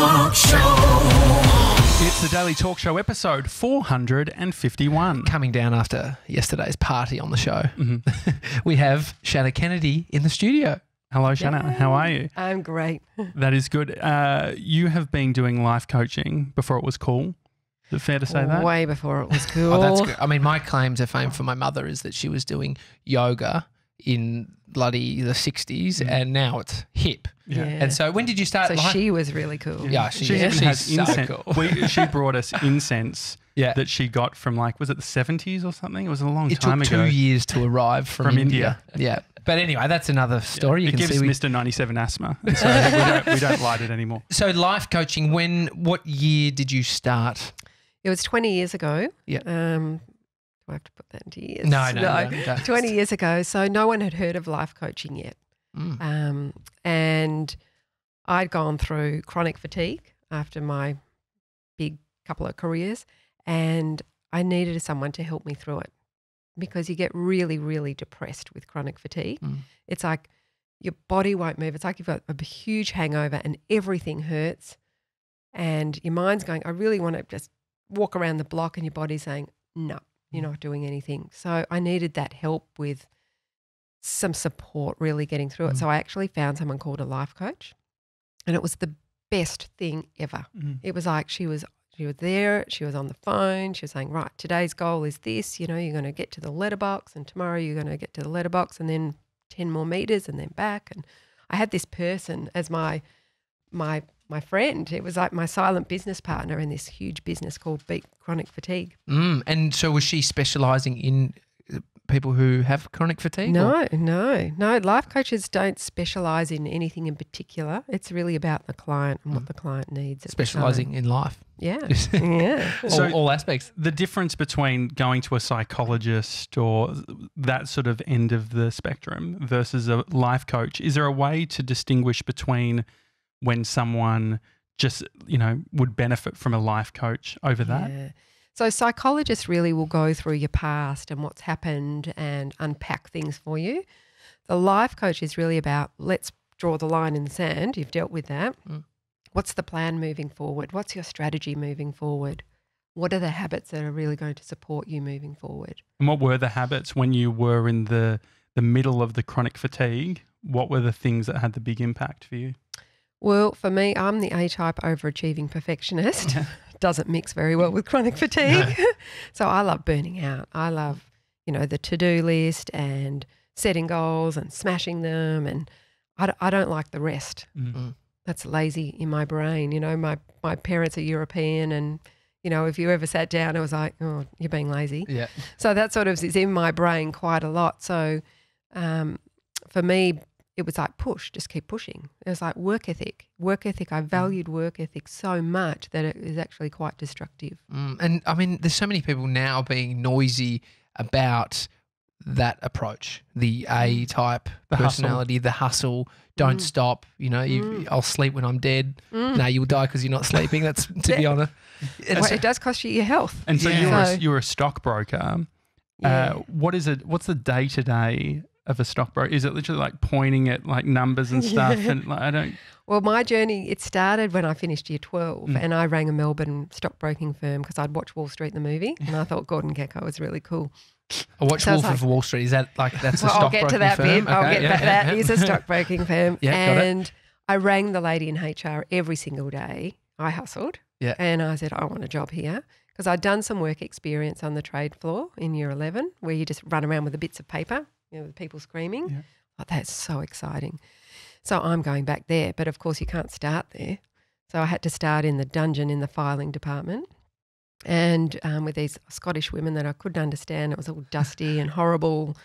Talk Show. It's the Daily Talk Show episode 451. Coming down after yesterday's party on the show, Mm-hmm. we have Shannah Kennedy in the studio. Hello, Shannah. How are you? I'm great. That is good. You have been doing life coaching before it was cool. Is it fair to say that? Way before it was cool. Oh, that's good. I mean, my claim to fame for my mother is that she was doing yoga in bloody the 60s and now it's hip. Yeah. And so when did you start? So she was really cool. Yeah, She even she's has so incense. cool. She brought us incense Yeah. that she got from was it the 70s or something? It was a long It time took ago. 2 years to arrive from India. India. Yeah. But anyway, that's another story. You It can gives see Mr. 97 asthma. So we don't light it anymore. So life coaching, what year did you start? It was 20 years ago. Yeah. Do I have to put that into years? No. Don't. 20 years ago. So no one had heard of life coaching yet. And I'd gone through chronic fatigue after my big couple of careers, and I needed someone to help me through it because you get really, really depressed with chronic fatigue. It's like your body won't move. It's like you've got a huge hangover and everything hurts, and your mind's going, I really want to just walk around the block, and your body's saying, no, you're not doing anything. So I needed that help with some support really getting through it. So I actually found someone called a life coach, and it was the best thing ever. It was like she was there, she was on the phone, she was saying, right, today's goal is this, you're going to get to the letterbox, and tomorrow you're going to get to the letterbox and then 10 more meters and then back. And I had this person as my friend. It was like my silent business partner in this huge business called Beat Chronic Fatigue. And so was she specialising in people who have chronic fatigue? No. Life coaches don't specialise in anything in particular. It's really about the client and what the client needs. Specialising in life. Yeah. Yeah. So all aspects. The difference between going to a psychologist or that sort of end of the spectrum versus a life coach, is there a way to distinguish between when someone just, would benefit from a life coach over that? Yeah. So psychologists really will go through your past and what's happened and unpack things for you. The life coach is really about, let's draw the line in the sand. You've dealt with that. What's the plan moving forward? What's your strategy moving forward? What are the habits that are really going to support you moving forward? And what were the habits when you were in the middle of the chronic fatigue? What were the things that had the big impact for you? Well, for me, I'm the A-type overachieving perfectionist. Doesn't mix very well with chronic fatigue. So I love burning out. I love, the to-do list and setting goals and smashing them, and I don't like the rest. That's lazy in my brain. My parents are European, and, if you ever sat down, it was like, oh, you're being lazy. Yeah. So that sort of is in my brain quite a lot. So for me, it was like just keep pushing. It was like work ethic. I valued work ethic so much that it is actually quite destructive. And I mean, there's so many people now being noisy about that approach, the A-type personality, the hustle, don't stop, I'll sleep when I'm dead. No, you'll die because you're not sleeping. That's to be honest. It does cost you your health. And so you were a stockbroker. What is it? What's the day-to-day of a stockbroker? Is it literally like pointing at like numbers and stuff? And Well, my journey, it started when I finished year 12 and I rang a Melbourne stockbroking firm because I'd watched Wall Street the movie and I thought Gordon Gekko was really cool. I watched Wolf of Wall Street. Is that that's a stockbroking firm? I'll get to that bit. Okay, I'll get back to that. It's a stockbroking firm. And I rang the lady in HR every single day. I hustled. Yeah. And I said, I want a job here because I'd done some work experience on the trade floor in year 11 where you just run around with the bits of paper, with people screaming. Yeah. Oh, that's so exciting. So I'm going back there. But, of course, you can't start there. So I had to start in the dungeon in the filing department. And with these Scottish women that I couldn't understand. It was all dusty and horrible.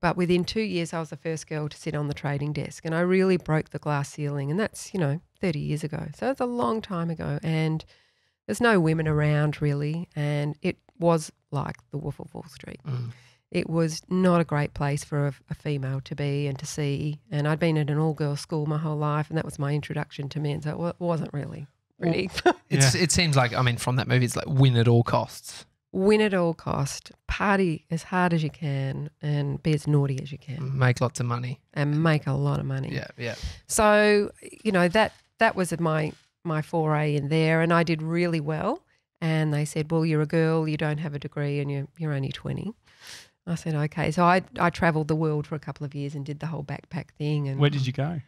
But within 2 years, I was the first girl to sit on the trading desk, and I really broke the glass ceiling. And that's, 30 years ago. So it's a long time ago. And there's no women around really. And it was like the Wolf of Wall Street. It was not a great place for a female to be and to see. And I'd been at an all-girls school my whole life, and that was my introduction to men. So it wasn't really pretty. It seems like, from that movie, it's like win at all costs. Win at all cost, party as hard as you can and be as naughty as you can. Make lots of money. And make a lot of money. Yeah. So, that was my my foray in there, and I did really well. And they said, well, you're a girl, you don't have a degree, and you're only 20. I said, okay. So I travelled the world for a couple of years and did the whole backpack thing. And Where did you go?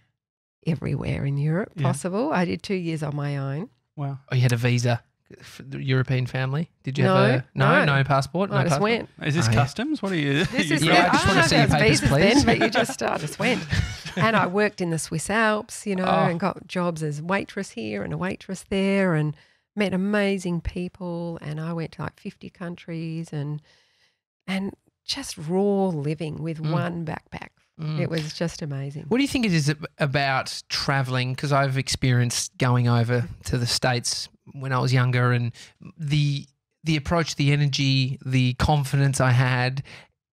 everywhere in Europe possible. I did 2 years on my own. Wow. Oh, you had a visa for the European family? Did you No, have no. no passport? I No just passport? went. Is this Oh, yeah. customs? What are you? This you is Yeah, I just don't wanna know see if your there was papers, visas please. then, but I just went. And I worked in the Swiss Alps, Oh. and got jobs as waitress here and a waitress there, and met amazing people. And I went to like 50 countries and just raw living with one backpack. It was just amazing. What do you think it is about traveling? Because I've experienced going over to the States when I was younger, and the approach, the energy, the confidence I had,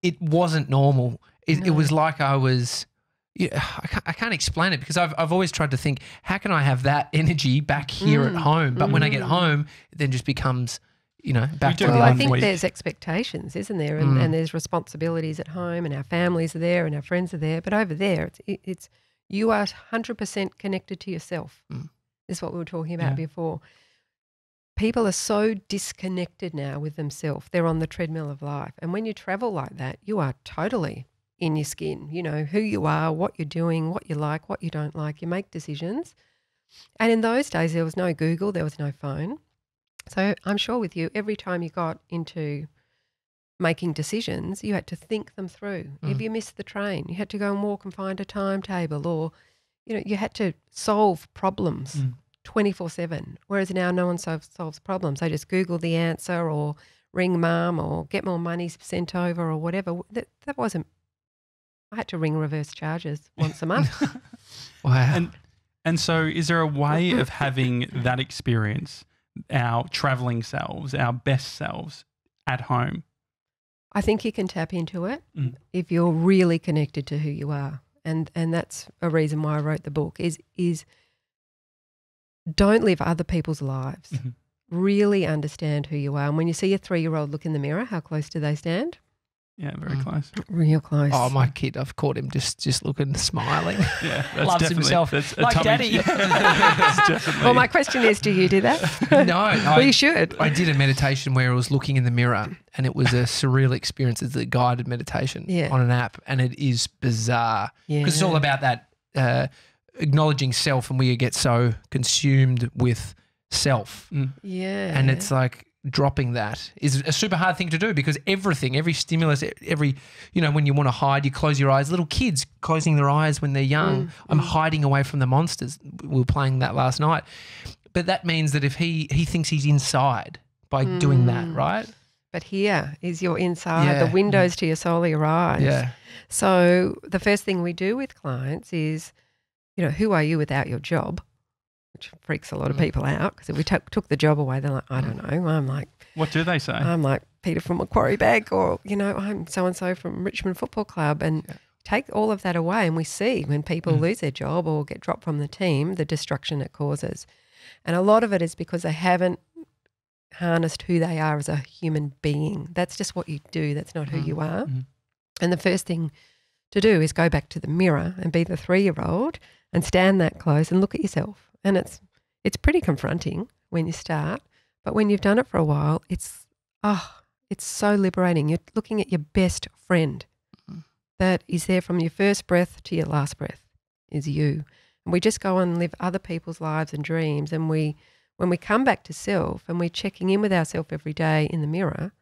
it wasn't normal. It was like I was. Yeah, I can't explain it because I've always tried to think, how can I have that energy back here at home? But when I get home, it then just becomes, back to the Well, I old think week. there's expectations, isn't there? And there's responsibilities at home, and our families are there, and our friends are there. But over there, it's you are 100% connected to yourself. Is what we were talking about before. People are so disconnected now with themselves. They're on the treadmill of life. And when you travel like that, you are totally in your skin. You know who you are, what you're doing, what you like, what you don't like. You make decisions. And in those days, there was no Google, there was no phone. So I'm sure with you, every time you got into making decisions, you had to think them through. If you missed the train, you had to go and walk and find a timetable, or, you had to solve problems 24/7. Whereas now no one solves problems. They just Google the answer or ring mum or get more money sent over or whatever. That wasn't, I had to ring reverse charges once a month. Wow. And so is there a way of having that experience, our traveling selves, our best selves at home? I think you can tap into it if you're really connected to who you are. And that's a reason why I wrote the book is don't live other people's lives. Really understand who you are. And when you see a 3-year-old look in the mirror, how close do they stand? Yeah, very close. Real close. Oh, my kid, I've caught him just looking, smiling. Yeah, that's Loves definitely, himself. That's a Like tummy- daddy. That's definitely. Well, my question is, do you do that? No, Well, you should. I did a meditation where I was looking in the mirror, and it was a surreal experience. It's a guided meditation on an app, and it is bizarre because it's all about that acknowledging self, and we get so consumed with self. Yeah. And it's like dropping that is a super hard thing to do because every stimulus, when you want to hide, you close your eyes. Little kids closing their eyes when they're young. I'm hiding away from the monsters. We were playing that last night. But that means that if he thinks he's inside by doing that, right? But here is your inside, Yeah. the windows to your soul are your eyes. Yeah. So the first thing we do with clients is, who are you without your job? Which freaks a lot of people out because if we took the job away, they're like, I don't know. I'm like, What do they say? I'm like Peter from Macquarie Bank, or, I'm so-and-so from Richmond Football Club. And take all of that away, and we see when people lose their job or get dropped from the team, the destruction it causes. And a lot of it is because they haven't harnessed who they are as a human being. That's just what you do. That's not who you are. And the first thing to do is go back to the mirror and be the 3-year-old and stand that close and look at yourself. And it's pretty confronting when you start, but when you've done it for a while, it's so liberating. You're looking at your best friend that is there from your first breath to your last breath is you. And we just go on and live other people's lives and dreams. And when we come back to self and we're checking in with ourselves every day in the mirror,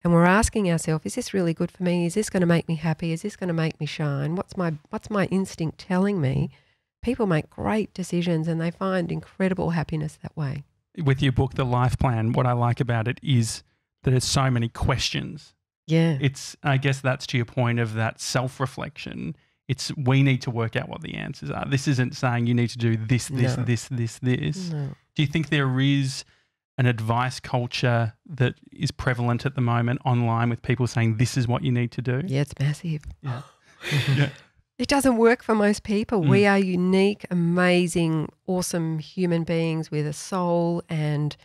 and we're asking ourselves, is this really good for me? Is this going to make me happy? Is this going to make me shine? What's my instinct telling me? People make great decisions and they find incredible happiness that way. With your book, The Life Plan, what I like about it is that there's so many questions. Yeah. I guess that's to your point of that self-reflection. We need to work out what the answers are. This isn't saying you need to do this. No. Do you think there is an advice culture that is prevalent at the moment online with people saying this is what you need to do? Yeah, it's massive. Yeah. Yeah. It doesn't work for most people. We are unique, amazing, awesome human beings with a soul, and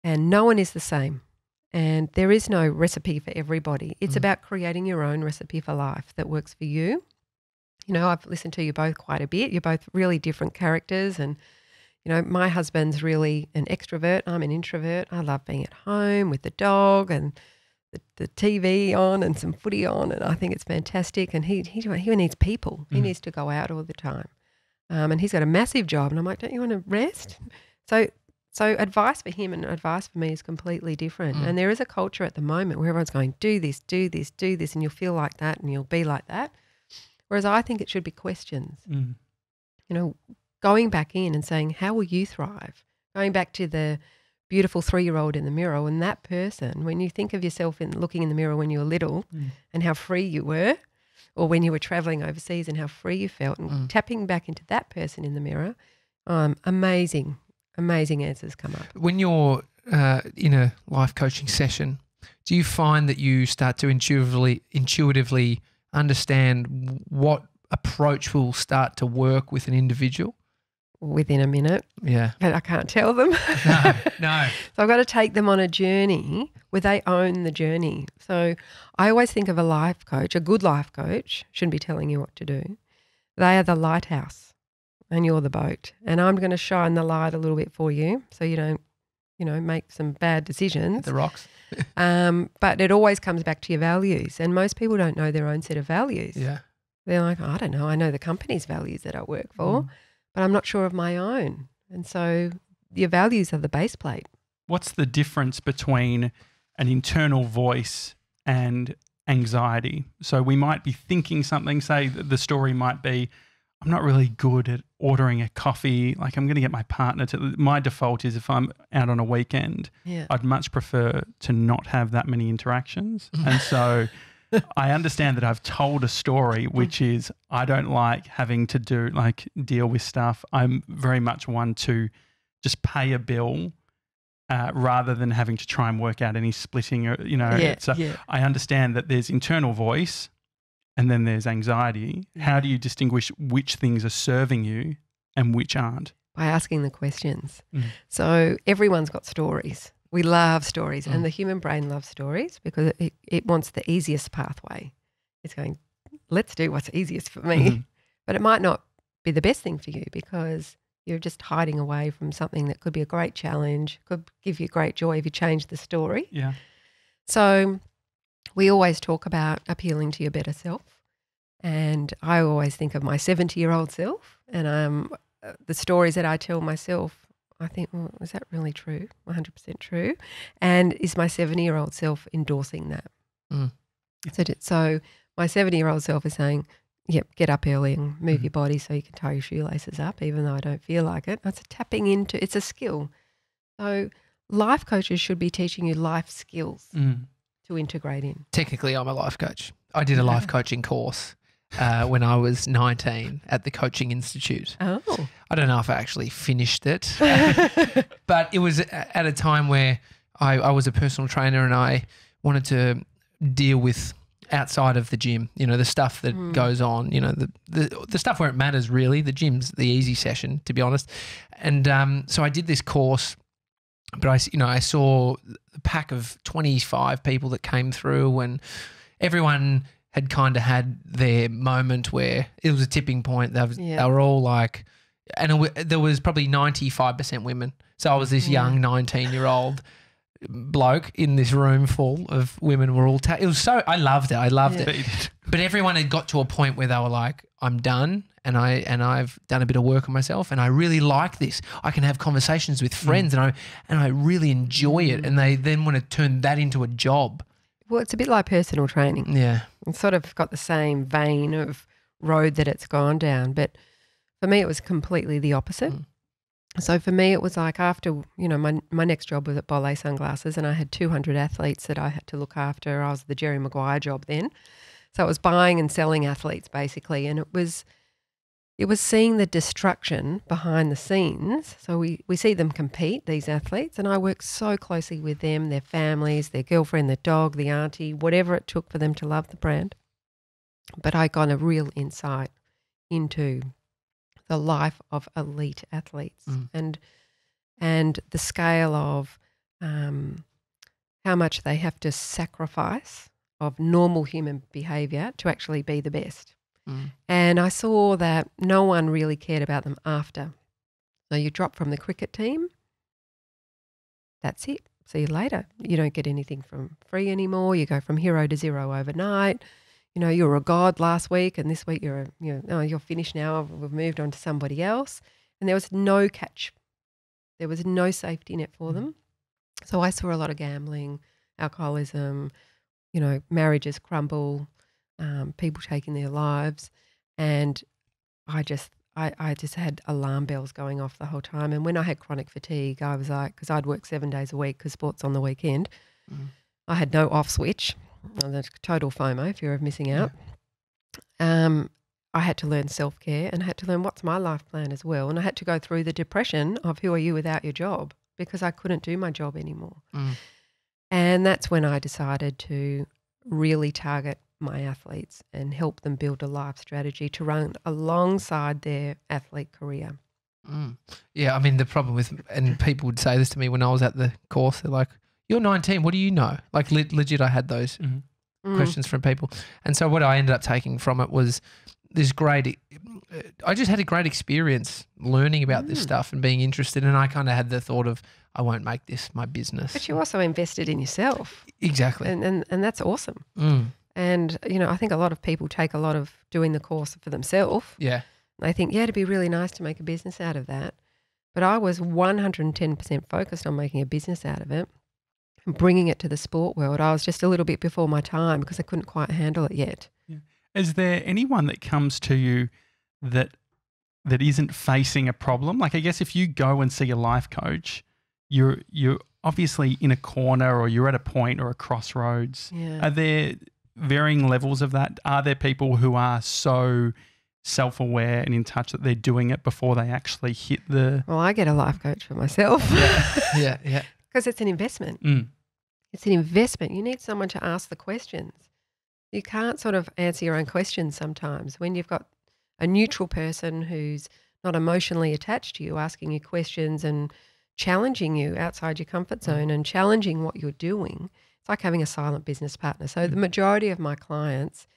no one is the same. And there is no recipe for everybody. It's about creating your own recipe for life that works for you. I've listened to you both quite a bit. You're both really different characters, and my husband's really an extrovert. I'm an introvert. I love being at home with the dog and the TV on and some footy on, and I think it's fantastic. And he needs people. He needs to go out all the time. And he's got a massive job, and I'm like, don't you want to rest? So advice for him and advice for me is completely different. And there is a culture at the moment where everyone's going, do this, do this, do this, and you'll feel like that and you'll be like that. Whereas I think it should be questions. Going back in and saying, how will you thrive? Going back to the beautiful 3-year-old in the mirror, and that person, when you think of yourself looking in the mirror when you were little and how free you were, or when you were traveling overseas and how free you felt, and tapping back into that person in the mirror, amazing answers come up. When you're in a life coaching session, do you find that you start to intuitively understand what approach will start to work with an individual? Within a minute. Yeah. But I can't tell them. No. So I've got to take them on a journey where they own the journey. So I always think of a life coach, a good life coach, shouldn't be telling you what to do. They are the lighthouse and you're the boat. And I'm going to shine the light a little bit for you so you don't, make some bad decisions. The rocks. But it always comes back to your values. And most people don't know their own set of values. Yeah. They're like, I don't know. I know the company's values that I work for. But I'm not sure of my own. And so your values are the base plate. What's the difference between an internal voice and anxiety? So we might be thinking something, say the story might be, I'm not really good at ordering a coffee. Like I'm going to get my partner to, my default is if I'm out on a weekend, I'd much prefer to not have that many interactions. And so I understand that I've told a story, which is I don't like having to deal with stuff. I'm very much one to just pay a bill rather than having to try and work out any splitting. I understand that there's internal voice and then there's anxiety. How do you distinguish which things are serving you and which aren't? By asking the questions. So everyone's got stories. We love stories, and the human brain loves stories because it wants the easiest pathway. It's going, let's do what's easiest for me. But it might not be the best thing for you because you're just hiding away from something that could be a great challenge, could give you great joy if you change the story. Yeah. So we always talk about appealing to your better self, and I always think of my 70-year-old self, and the stories that I tell myself, I think, well, is that really true? 100% true. And is my 70-year-old self endorsing that? So my 70-year-old self is saying, yep, get up early and move your body so you can tie your shoelaces up, even though I don't feel like it. That's tapping into, it's a skill. So life coaches should be teaching you life skills to integrate in. Technically, I'm a life coach. I did a life coaching course when I was 19 at the Coaching Institute. Oh. I don't know if I actually finished it, but it was at a time where I was a personal trainer and I wanted to deal with outside of the gym, the stuff that goes on, the stuff where it matters really. The gym's the easy session, to be honest. And so I did this course, but I saw a pack of 25 people that came through and everyone had kind of had their moment where it was a tipping point. They were all like, and there was probably 95% women. So I was this young 19-year-old bloke in this room full of women. Were all it was so I loved it. But everyone had got to a point where they were like, I'm done, and I've done a bit of work on myself, and I really like this. I can have conversations with friends, and I really enjoy it. And they then want to turn that into a job. Well, it's a bit like personal training. Yeah. It's sort of got the same vein of road that it's gone down. But for me, it was completely the opposite. So for me, it was like after, my next job was at Bolle Sunglasses and I had 200 athletes that I had to look after. I was the Jerry Maguire job then. So it was buying and selling athletes basically. And it was seeing the destruction behind the scenes. So we see them compete, these athletes, and I work so closely with them, their families, their girlfriend, their dog, the auntie, whatever it took for them to love the brand. But I got a real insight into the life of elite athletes and the scale of how much they have to sacrifice of normal human behaviour to actually be the best. And I saw that no one really cared about them after. So you drop from the cricket team, that's it. See you later. You don't get anything from free anymore. You go from hero to zero overnight. You know, you were a god last week, and this week you're finished now. We've moved on to somebody else. And there was no catch. There was no safety net for them. So I saw a lot of gambling, alcoholism, marriages crumble, people taking their lives. And I just had alarm bells going off the whole time. And when I had chronic fatigue, I was like, because I'd work 7 days a week because sport's on the weekend. I had no off switch. That's total FOMO, fear of missing out. I had to learn self-care and I had to learn what's my life plan as well. And I had to go through the depression of who are you without your job, because I couldn't do my job anymore. And that's when I decided to really target my athletes and help them build a life strategy to run alongside their athlete career. Yeah, I mean, the problem with, and people would say this to me when I was at the course, they're like, you're 19, what do you know? Like legit, I had those questions from people. And so what I ended up taking from it was this I just had a great experience learning about this stuff and being interested. And I kind of had the thought of, I won't make this my business. But you also invested in yourself. Exactly. And that's awesome. And, I think a lot of people take a lot of doing the course for themselves. Yeah. They think, it'd be really nice to make a business out of that. But I was 110% focused on making a business out of it and bringing it to the sport world. I was just a little bit before my time because I couldn't quite handle it yet. Yeah. Is there anyone that comes to you that isn't facing a problem? Like, I guess if you go and see a life coach, you're obviously in a corner or you're at a point or a crossroads. Yeah. Are there varying levels of that? Are there people who are so self-aware and in touch that they're doing it before they actually hit the... Well, I get a life coach for myself. Yeah. Because it's an investment. It's an investment. You need someone to ask the questions. You can't sort of answer your own questions sometimes. When you've got a neutral person who's not emotionally attached to you, asking you questions and challenging you outside your comfort zone and challenging what you're doing, it's like having a silent business partner. So the majority of my clients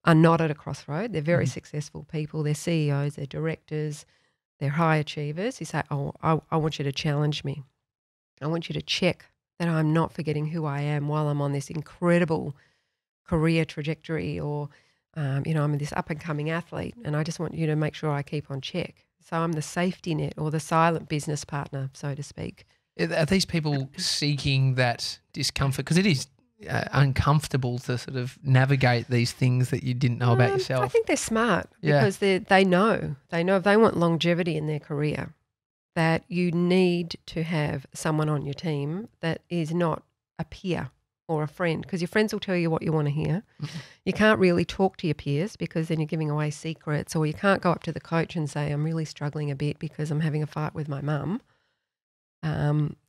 are not at a crossroad. They're very successful people. They're CEOs, they're directors, they're high achievers who say, I want you to challenge me. I want you to check that I'm not forgetting who I am while I'm on this incredible career trajectory, or, I'm this up-and-coming athlete, and I just want you to make sure I keep on check. So I'm the safety net or the silent business partner, so to speak. Are these people seeking that discomfort? Because it is uncomfortable to sort of navigate these things that you didn't know about yourself. I think they're smart because they know if they want longevity in their career, that you need to have someone on your team that is not a peer or a friend, because your friends will tell you what you want to hear. You can't really talk to your peers because then you're giving away secrets, or you can't go up to the coach and say, I'm really struggling a bit because I'm having a fight with my mum.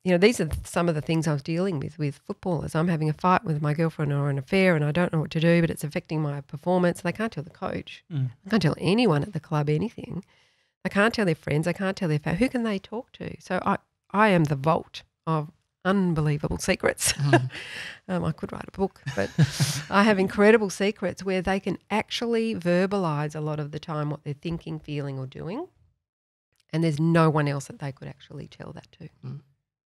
These are some of the things I was dealing with footballers. I'm having a fight with my girlfriend or an affair and I don't know what to do, but it's affecting my performance. They can't tell the coach. They can't tell anyone at the club anything. They can't tell their friends. They can't tell their family. Who can they talk to? So I am the vault of unbelievable secrets. I could write a book, but I have incredible secrets where they can actually verbalize a lot of the time what they're thinking, feeling or doing. And there's no one else that they could actually tell that to.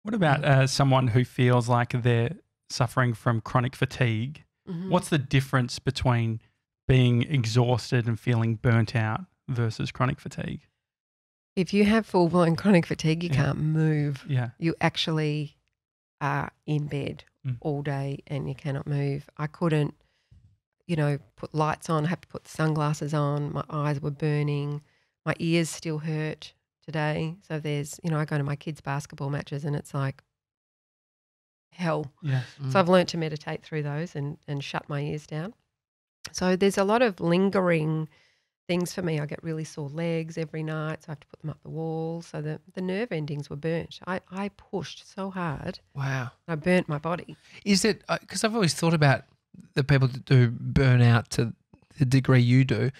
What about someone who feels like they're suffering from chronic fatigue? What's the difference between being exhausted and feeling burnt out versus chronic fatigue? If you have full-blown chronic fatigue, you can't move. Yeah. You actually are in bed all day and you cannot move. I couldn't, put lights on. I had to put sunglasses on. My eyes were burning. My ears still hurt today. So there's, I go to my kids' basketball matches and it's like hell. Yeah. So I've learnt to meditate through those and shut my ears down. So there's a lot of lingering things for me. I get really sore legs every night, so I have to put them up the wall. So the nerve endings were burnt. I pushed so hard. Wow. I burnt my body. Is it, because I've always thought about the people that do burn out to the degree you do,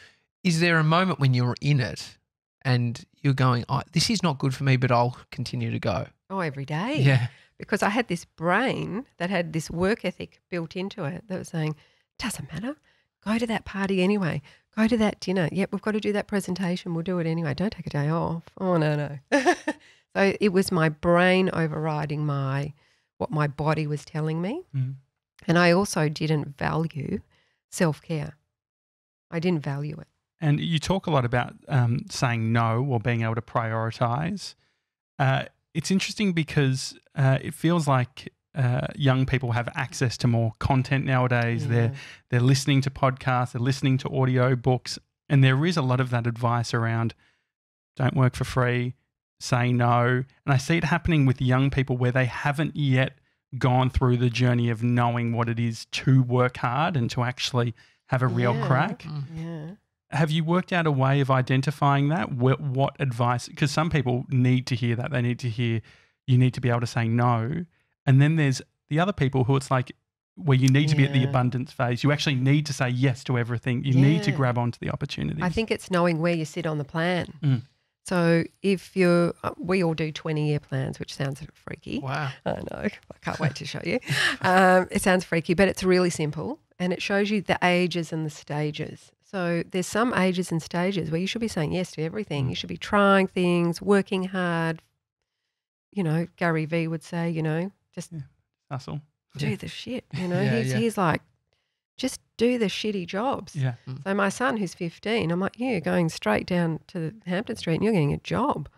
is there a moment when you're in it and you're going, this is not good for me, but I'll continue to go? Oh, every day. Yeah. Because I had this brain that had this work ethic built into it that was saying, doesn't matter. Go to that party anyway. go to that dinner. Yep, we've got to do that presentation. We'll do it anyway. Don't take a day off. Oh, no. So it was my brain overriding what my body was telling me. Mm. And I also didn't value self-care. I didn't value it. And you talk a lot about saying no or being able to prioritize. It's interesting because it feels like young people have access to more content nowadays. Yeah. They're listening to podcasts, they're listening to audio books, and there is a lot of that advice around don't work for free, say no. And I see it happening with young people where they haven't yet gone through the journey of knowing what it is to work hard and to actually have a real crack. Yeah. Have you worked out a way of identifying that? What advice? Because some people need to hear that. They need to hear you need to be able to say no. And then there's the other people who it's like where you need to be at the abundance phase. You actually need to say yes to everything. You need to grab onto the opportunities. I think it's knowing where you sit on the plan. Mm. So if we all do 20-year plans, which sounds freaky. Wow. I know. I can't wait to show you. It sounds freaky, but it's really simple. And it shows you the ages and the stages. So there's some ages and stages where you should be saying yes to everything. You should be trying things, working hard. You know, Gary Vee would say, just hustle. do the shit. He's like, just do the shitty jobs. Yeah. So my son, who's 15, I'm like, you're going straight down to Hampton Street and you're getting a job.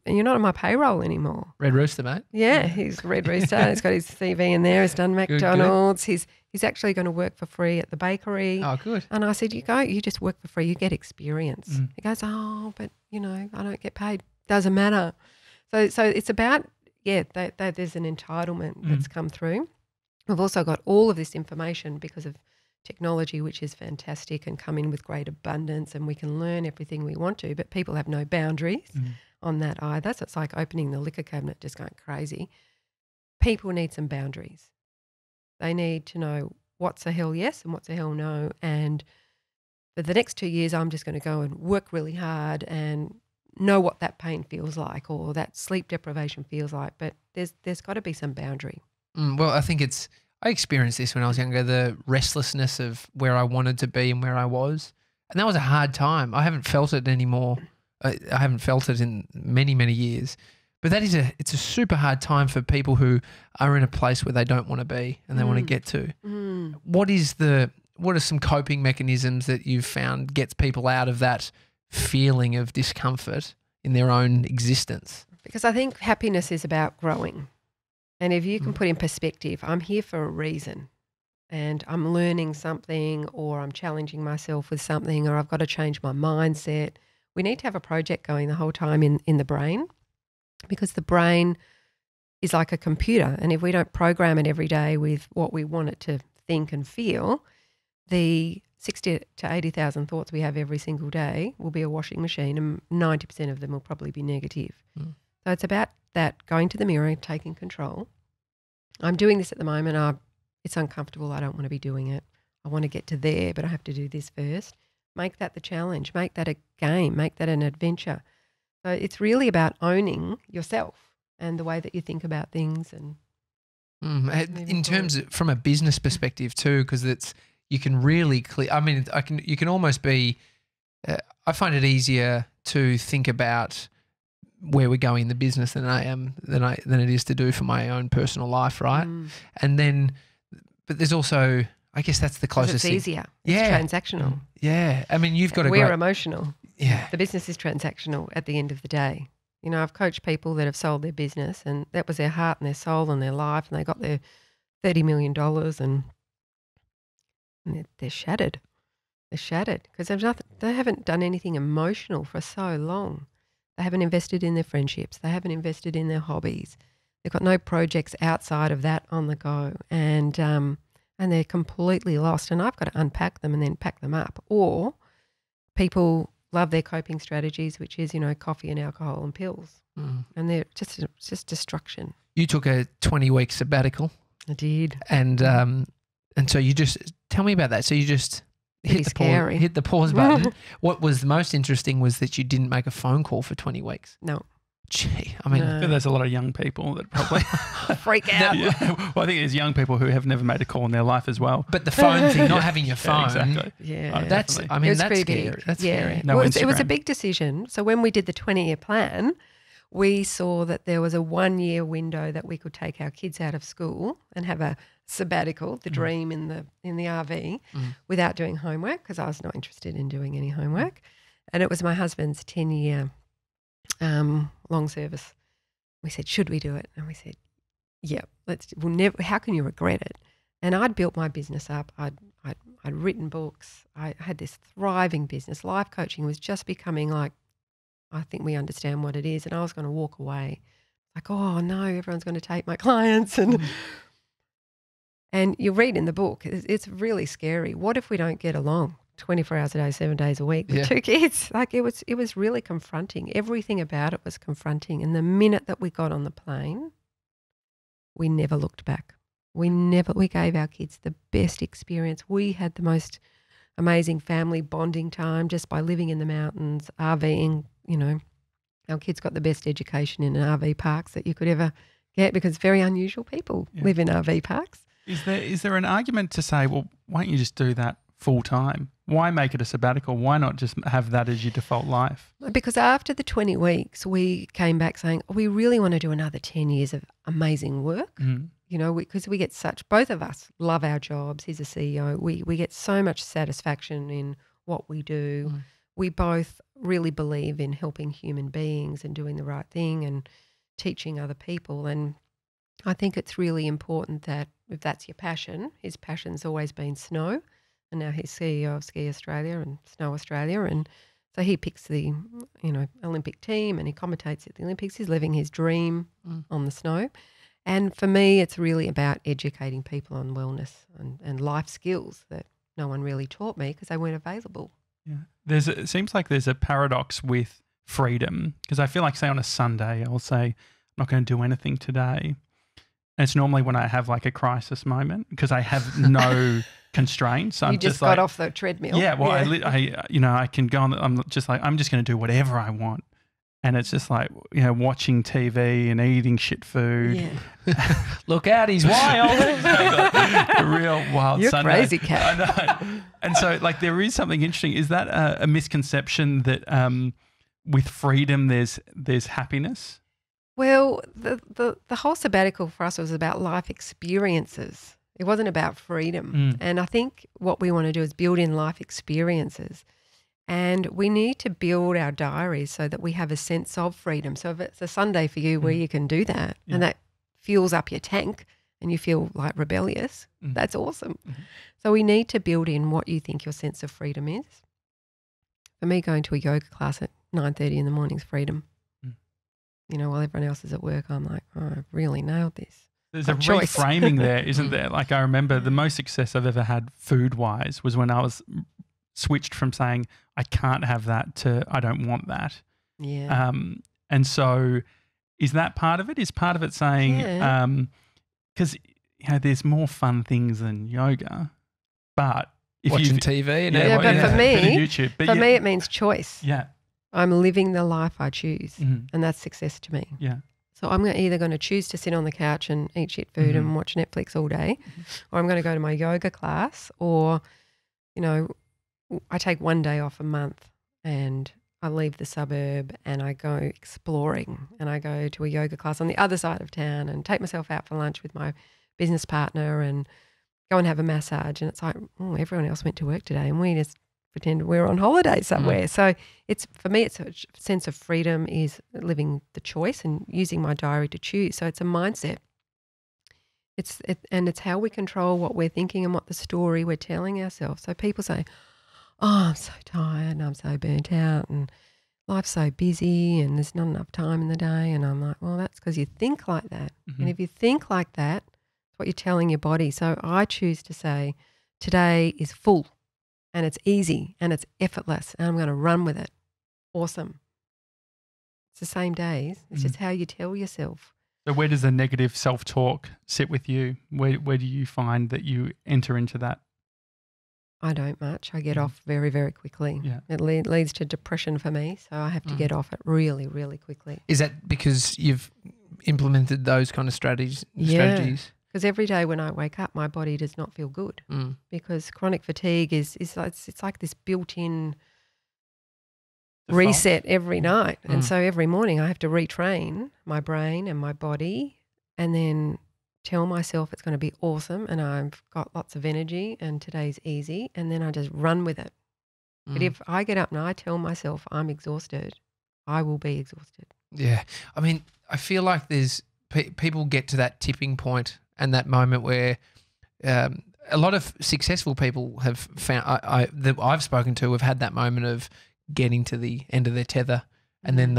You're not on my payroll anymore. Red Rooster, mate. Yeah, he's Red Rooster. He's got his CV in there. He's done McDonald's. Good. He's actually going to work for free at the bakery. Oh, good. And I said, you just work for free. You get experience. He goes, oh, but, I don't get paid. Doesn't matter. So it's about, that there's an entitlement that's come through. We've also got all of this information because of technology, which is fantastic and come in with great abundance, and we can learn everything we want to, but people have no boundaries on that either. So it's like opening the liquor cabinet, just going crazy. People need some boundaries. They need to know what's a hell yes and what's a hell no. And for the next 2 years, I'm just going to go and work really hard and know what that pain feels like or that sleep deprivation feels like. But there's got to be some boundary. Well, I think I experienced this when I was younger, the restlessness of where I wanted to be and where I was. And that was a hard time. I haven't felt it anymore. I haven't felt it in many, many years. But it's a super hard time for people who are in a place where they don't want to be and they want to get to. What are some coping mechanisms that you've found gets people out of that feeling of discomfort in their own existence? Because I think happiness is about growing. And if you can put in perspective, I'm here for a reason and I'm learning something or I'm challenging myself with something or I've got to change my mindset. We need to have a project going the whole time in the brain, because the brain is like a computer, and if we don't program it every day with what we want it to think and feel, the 60 to 80,000 thoughts we have every single day will be a washing machine, and 90% of them will probably be negative. So it's about that, going to the mirror and taking control. I'm doing this at the moment. It's uncomfortable. I don't want to be doing it. I want to get to there, but I have to do this first. Make that the challenge. Make that a game. Make that an adventure. So it's really about owning yourself and the way that you think about things. And in terms of, from a business perspective too, because you can really clear. I mean, you can almost be. I find it easier to think about where we're going in the business than it is to do for my own personal life, right? And then, but there's also, I guess that's the closest. It's easier. Yeah. It's transactional. Yeah. I mean, you've got to. We're emotional. Yeah. The business is transactional at the end of the day. I've coached people that have sold their business and that was their heart and their soul and their life, and they got their $30 million and they're shattered. They're shattered because they haven't done anything emotional for so long. They haven't invested in their friendships. They haven't invested in their hobbies. They've got no projects outside of that on the go, and they're completely lost. And I've got to unpack them and then pack them up. Or people love their coping strategies, which is, coffee and alcohol and pills. And they're just destruction. You took a 20-week sabbatical. I did. And so you just, tell me about that. So you just hit the pause button. What was the most interesting was that you didn't make a phone call for 20 weeks. No. Gee, I mean, No. But there's a lot of young people that probably Freak out. Yeah. Well, I think there's young people who have never made a call in their life as well. but the phone thing, not having your phone, exactly. Yeah. Oh, that's, definitely. I mean, It was that's pretty scary. big. That's Yeah. scary. No Well, it was a Instagram. big decision. So when we did the 20-year plan, we saw that there was a 1-year window that we could take our kids out of school and have a sabbatical, the dream in the RV, without doing homework, because I was not interested in doing any homework. And it was my husband's 10-year long service. We said, should we do it? And we said, yeah, we'll never, how can you regret it? And I'd built my business up. I'd written books. I had this thriving business. Life coaching was just becoming like, I think we understand what it is. And I was going to walk away. Like, oh no, everyone's going to take my clients. And you read in the book, it's really scary. What if we don't get along 24 hours a day, 7 days a week with 2 kids? Like it was really confronting. Everything about it was confronting. And the minute that we got on the plane, we never looked back. We gave our kids the best experience. We had the most amazing family bonding time just by living in the mountains, RVing, Our kids got the best education in RV parks that you could ever get, because very unusual people live in RV parks. Is there an argument to say, well, why don't you just do that full time? Why make it a sabbatical? Why not just have that as your default life? Because after the 20 weeks, we came back saying, oh, we really want to do another 10 years of amazing work. Because we get both of us love our jobs. He's a CEO. We get so much satisfaction in what we do. We both really believe in helping human beings and doing the right thing and teaching other people. And I think it's really important that if that's your passion, his passion's always been snow, and now he's CEO of Ski Australia and Snow Australia, and so he picks the Olympic team and he commentates at the Olympics. He's living his dream on the snow. And for me, it's really about educating people on wellness and life skills that no one really taught me because they weren't available. Yeah, it seems like there's a paradox with freedom, because I feel like, say on a Sunday, I'll say I'm not going to do anything today. And it's normally when I have like a crisis moment because I have no constraints. You just got off the treadmill. Yeah, well, I can go on. I'm just going to do whatever I want, and it's just like watching TV and eating shit food. Yeah. Look out, he's wild. A real wild You're Sunday. crazy cat. I know. And so, like, there is something interesting. Is that a misconception that with freedom there's happiness? Well, the whole sabbatical for us was about life experiences. It wasn't about freedom. And I think what we want to do is build in life experiences. And we need to build our diaries so that we have a sense of freedom. So if it's a Sunday for you where you can do that and that fuels up your tank and you feel like rebellious, that's awesome. So we need to build in what you think your sense of freedom is. For me, going to a yoga class at 9:30 in the morning is freedom. While everyone else is at work, I'm like, oh, I've really nailed this. There's a reframing there, isn't there? Like, I remember the most success I've ever had food-wise was when I was switched from saying I can't have that to I don't want that. Yeah. And so is that part of it? Is part of it saying, because there's more fun things than yoga, but if watching TV and but for me, YouTube, me it means choice. Yeah. I'm living the life I choose, and that's success to me. Yeah. So I'm either going to choose to sit on the couch and eat shit food and watch Netflix all day, or I'm going to go to my yoga class, or, I take one day off a month and I leave the suburb and I go exploring and I go to a yoga class on the other side of town and take myself out for lunch with my business partner and go and have a massage. And it's like, everyone else went to work today and we just pretend we're on holiday somewhere. So for me, it's a sense of freedom is living the choice and using my diary to choose. So it's a mindset. And it's how we control what we're thinking and what the story we're telling ourselves. So people say, oh, I'm so tired and I'm so burnt out and life's so busy and there's not enough time in the day. And I'm like, well, that's because you think like that. And if you think like that, it's what you're telling your body. So I choose to say, today is full and it's easy and it's effortless and I'm going to run with it. Awesome. It's the same days. It's just how you tell yourself. So where does the negative self-talk sit with you? Where do you find that you enter into that? I don't much. I get off very, very quickly. Yeah. It leads to depression for me, so I have to get off it really, really quickly. Is that because you've implemented those kind of strategies? Because every day when I wake up, my body does not feel good because chronic fatigue is it's like this built-in reset every night. And so every morning I have to retrain my brain and my body and then tell myself it's going to be awesome and I've got lots of energy and today's easy, and then I just run with it. But if I get up and I tell myself I'm exhausted, I will be exhausted. Yeah. I mean, I feel like there's people get to that tipping point and that moment where a lot of successful people have found that I've spoken to have had that moment of getting to the end of their tether, and then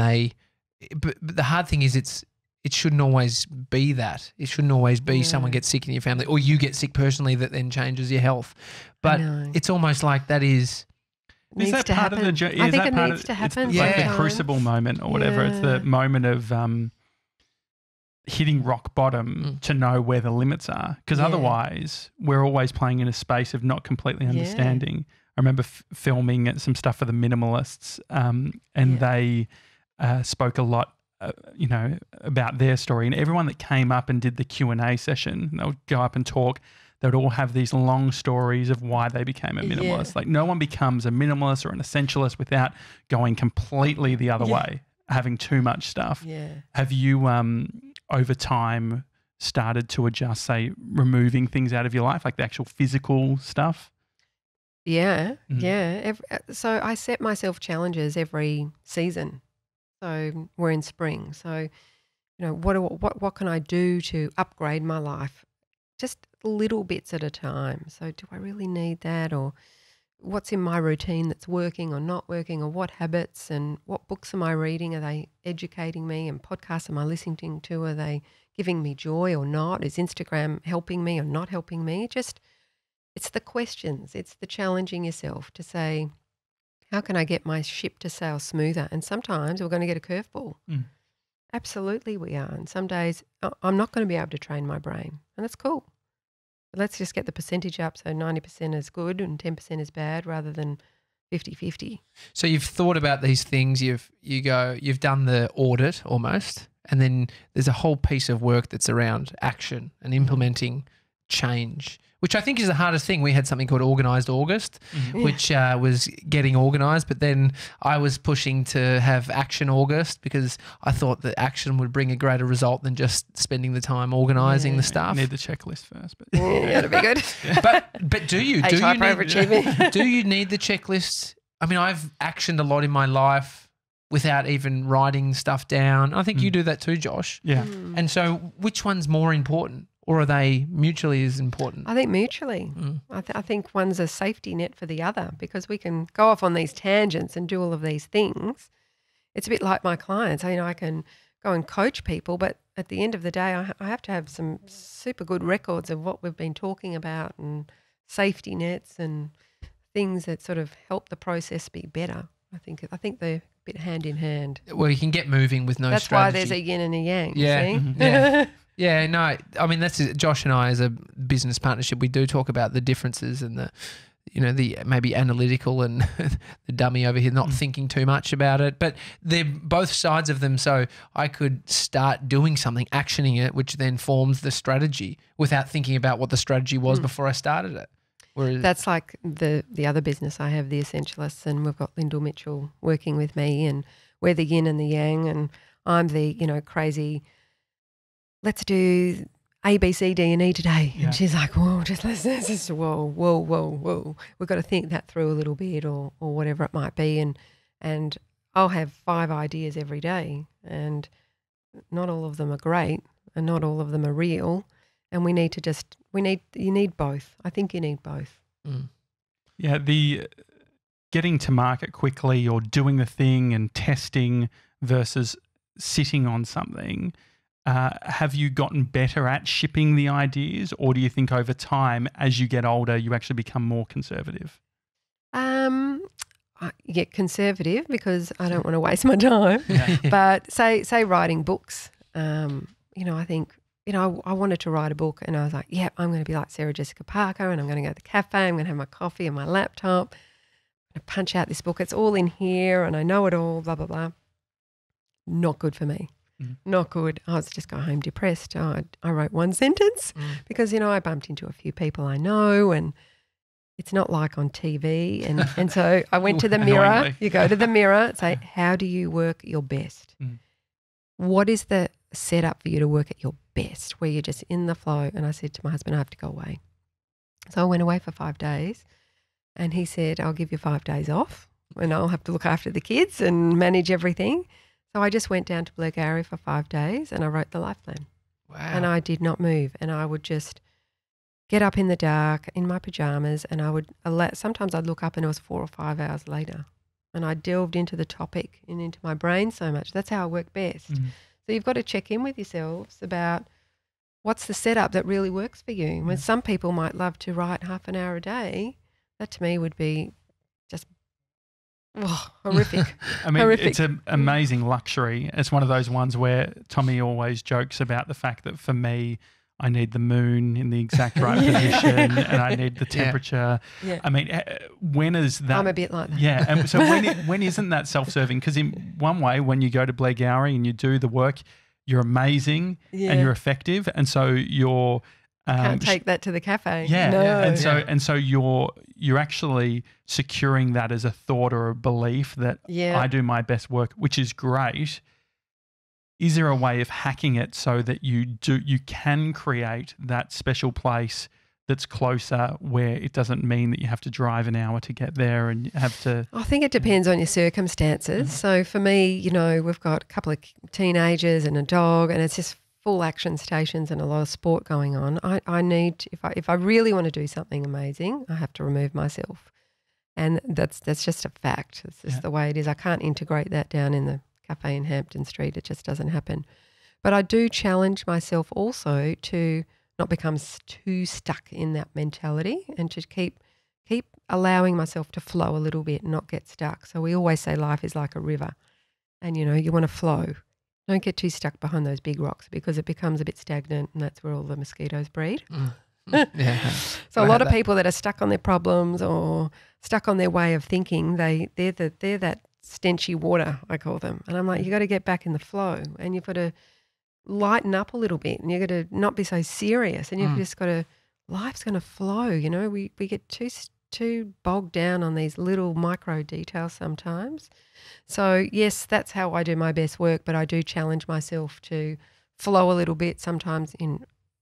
but the hard thing is it shouldn't always be that. It shouldn't always be someone gets sick in your family or you get sick personally that then changes your health. But it's almost like that is that part of the journey? I think it needs to happen. It's like the crucible moment or whatever. It's the moment of hitting rock bottom to know where the limits are. Because otherwise we're always playing in a space of not completely understanding. I remember filming some stuff for the Minimalists and they spoke a lot about their story, and everyone that came up and did the Q&A session, they would go up and talk, they would all have these long stories of why they became a minimalist. Like no one becomes a minimalist or an essentialist without going completely the other way, having too much stuff. Have you over time started to adjust, say, removing things out of your life, like the actual physical stuff? Yeah. So I set myself challenges every season. So we're in spring. So, what can I do to upgrade my life? Just little bits at a time. So do I really need that, or what's in my routine that's working or not working, or what habits and what books am I reading? Are they educating me? And podcasts am I listening to? Are they giving me joy or not? Is Instagram helping me or not helping me? It's the questions. It's the challenging yourself to say, how can I get my ship to sail smoother? And sometimes we're going to get a curveball. Absolutely we are. And some days I'm not going to be able to train my brain, and that's cool. But let's just get the percentage up so 90% is good and 10% is bad rather than 50-50. So you've thought about these things, you've done the audit almost, and then there's a whole piece of work that's around action and implementing change, which I think is the hardest thing. We had something called Organised August, which was getting organised, but then I was pushing to have Action August because I thought that action would bring a greater result than just spending the time organising the stuff. You need the checklist first. But that'd be good. But do you need the checklist? I mean, I've actioned a lot in my life without even writing stuff down. I think you do that too, Josh. Yeah. And so which one's more important? Or are they mutually as important? I think mutually. I think one's a safety net for the other because we can go off on these tangents and do all of these things. It's a bit like my clients. I can go and coach people, but at the end of the day, I have to have some super good records of what we've been talking about and safety nets and things that sort of help the process be better. I think they're a bit hand in hand. Well, you can get moving with no strategy. That's why there's a yin and a yang, see? Yeah. Yeah, no, I mean, that's Josh and I as a business partnership, we do talk about the differences and the maybe analytical and the dummy over here not thinking too much about it, but they're both sides of them. So I could start doing something, actioning it, which then forms the strategy without thinking about what the strategy was before I started it. Whereas that's like the other business I have, the Essentialists, and we've got Lyndall Mitchell working with me, and we're the yin and the yang, and I'm the crazy, let's do A, B, C, D, and E today. And she's like, whoa, whoa. We've got to think that through a little bit or whatever it might be. And I'll have 5 ideas every day, and not all of them are great and not all of them are real. And you need both. I think you need both. Yeah, the getting to market quickly or doing the thing and testing versus sitting on something. Have you gotten better at shipping the ideas, or do you think over time, as you get older, you actually become more conservative? I get conservative because I don't want to waste my time. But say writing books, I think I wanted to write a book, and I was like, yeah, I'm going to be like Sarah Jessica Parker, and I'm going to go to the cafe. I'm going to have my coffee and my laptop. I'm going to punch out this book. It's all in here, and I know it all, blah, blah, blah. Not good for me. Not good. I was just going home depressed. I wrote one sentence because, I bumped into a few people I know, and it's not like on TV. And so I went to the mirror. You go to the mirror and say, how do you work your best? What is the setup for you to work at your best, where you're just in the flow? And I said to my husband, I have to go away. So I went away for 5 days, and he said, I'll give you 5 days off and I'll have to look after the kids and manage everything. So I just went down to Blairgowrie for 5 days and I wrote the life plan. Wow. And I did not move, and I would just get up in the dark in my pajamas, and I would sometimes I'd look up and it was 4 or 5 hours later, and I delved into the topic and into my brain so much. That's how I work best. So you've got to check in with yourselves about what's the setup that really works for you. When some people might love to write half an hour a day, that to me would be just horrific. I mean, horrific. It's an amazing luxury. It's one of those ones where Tommy always jokes about the fact that for me, I need the moon in the exact right position, and I need the temperature. Yeah. I mean, when is that? I'm a bit like that. Yeah. And so when isn't that self-serving? Because in one way, when you go to Blairgowrie and you do the work, you're amazing and you're effective, and so you're can't take that to the cafe. Yeah, No. and so you're actually securing that as a thought or a belief that I do my best work, which is great. Is there a way of hacking it so that you can create that special place that's closer, where it doesn't mean that you have to drive an hour to get there and you have to? I think it depends on your circumstances. So for me, we've got a couple of teenagers and a dog, and it's just full action stations and a lot of sport going on. I need, if I really want to do something amazing, I have to remove myself, and that's just a fact. It's just the way it is. I can't integrate that down in the cafe in Hampton Street. It just doesn't happen. But I do challenge myself also to not become too stuck in that mentality, and to keep allowing myself to flow a little bit and not get stuck. So we always say life is like a river, and you want to flow. Don't get too stuck behind those big rocks, because it becomes a bit stagnant, and that's where all the mosquitoes breed. So a lot of people that are stuck on their problems or stuck on their way of thinking, they're that stenchy water, I call them. And I'm like, you got to get back in the flow, and you've got to lighten up a little bit, and you've got to not be so serious, and you've just got to, life's going to flow. We get too bogged down on these little micro details sometimes. So yes, that's how I do my best work, but I do challenge myself to flow a little bit sometimes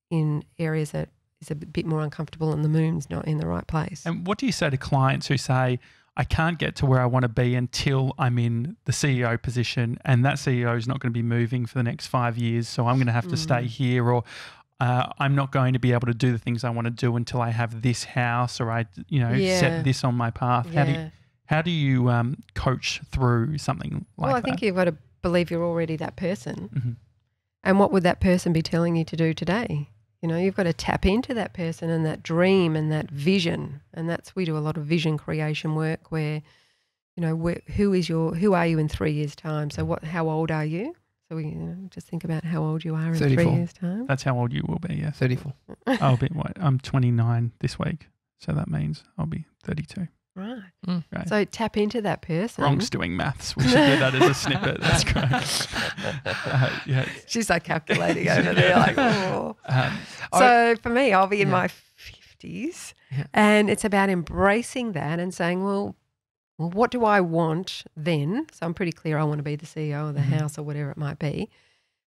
in areas that is a bit more uncomfortable and the moon's not in the right place. And what do you say to clients who say, I can't get to where I want to be until I'm in the CEO position, and that CEO is not going to be moving for the next 5 years, so I'm going to have to stay here, or I'm not going to be able to do the things I want to do until I have this house, or I set this on my path. How do you coach through something like that? Well, I think you've got to believe you're already that person. And what would that person be telling you to do today? You've got to tap into that person and that dream and that vision. And we do a lot of vision creation work where, who are you in 3 years' time? So how old are you? So we just think about how old you are in 34. 3 years' time. That's how old you will be, yeah. 34. I'm 29 this week, so that means I'll be 32. Right. Right. So tap into that person. Bronx doing maths. We should do that as a snippet. That's great. She's like calculating over there, like, oh. So for me, I'll be in my 50s, and it's about embracing that and saying, well, what do I want then? So I'm pretty clear I want to be the CEO of the house or whatever it might be.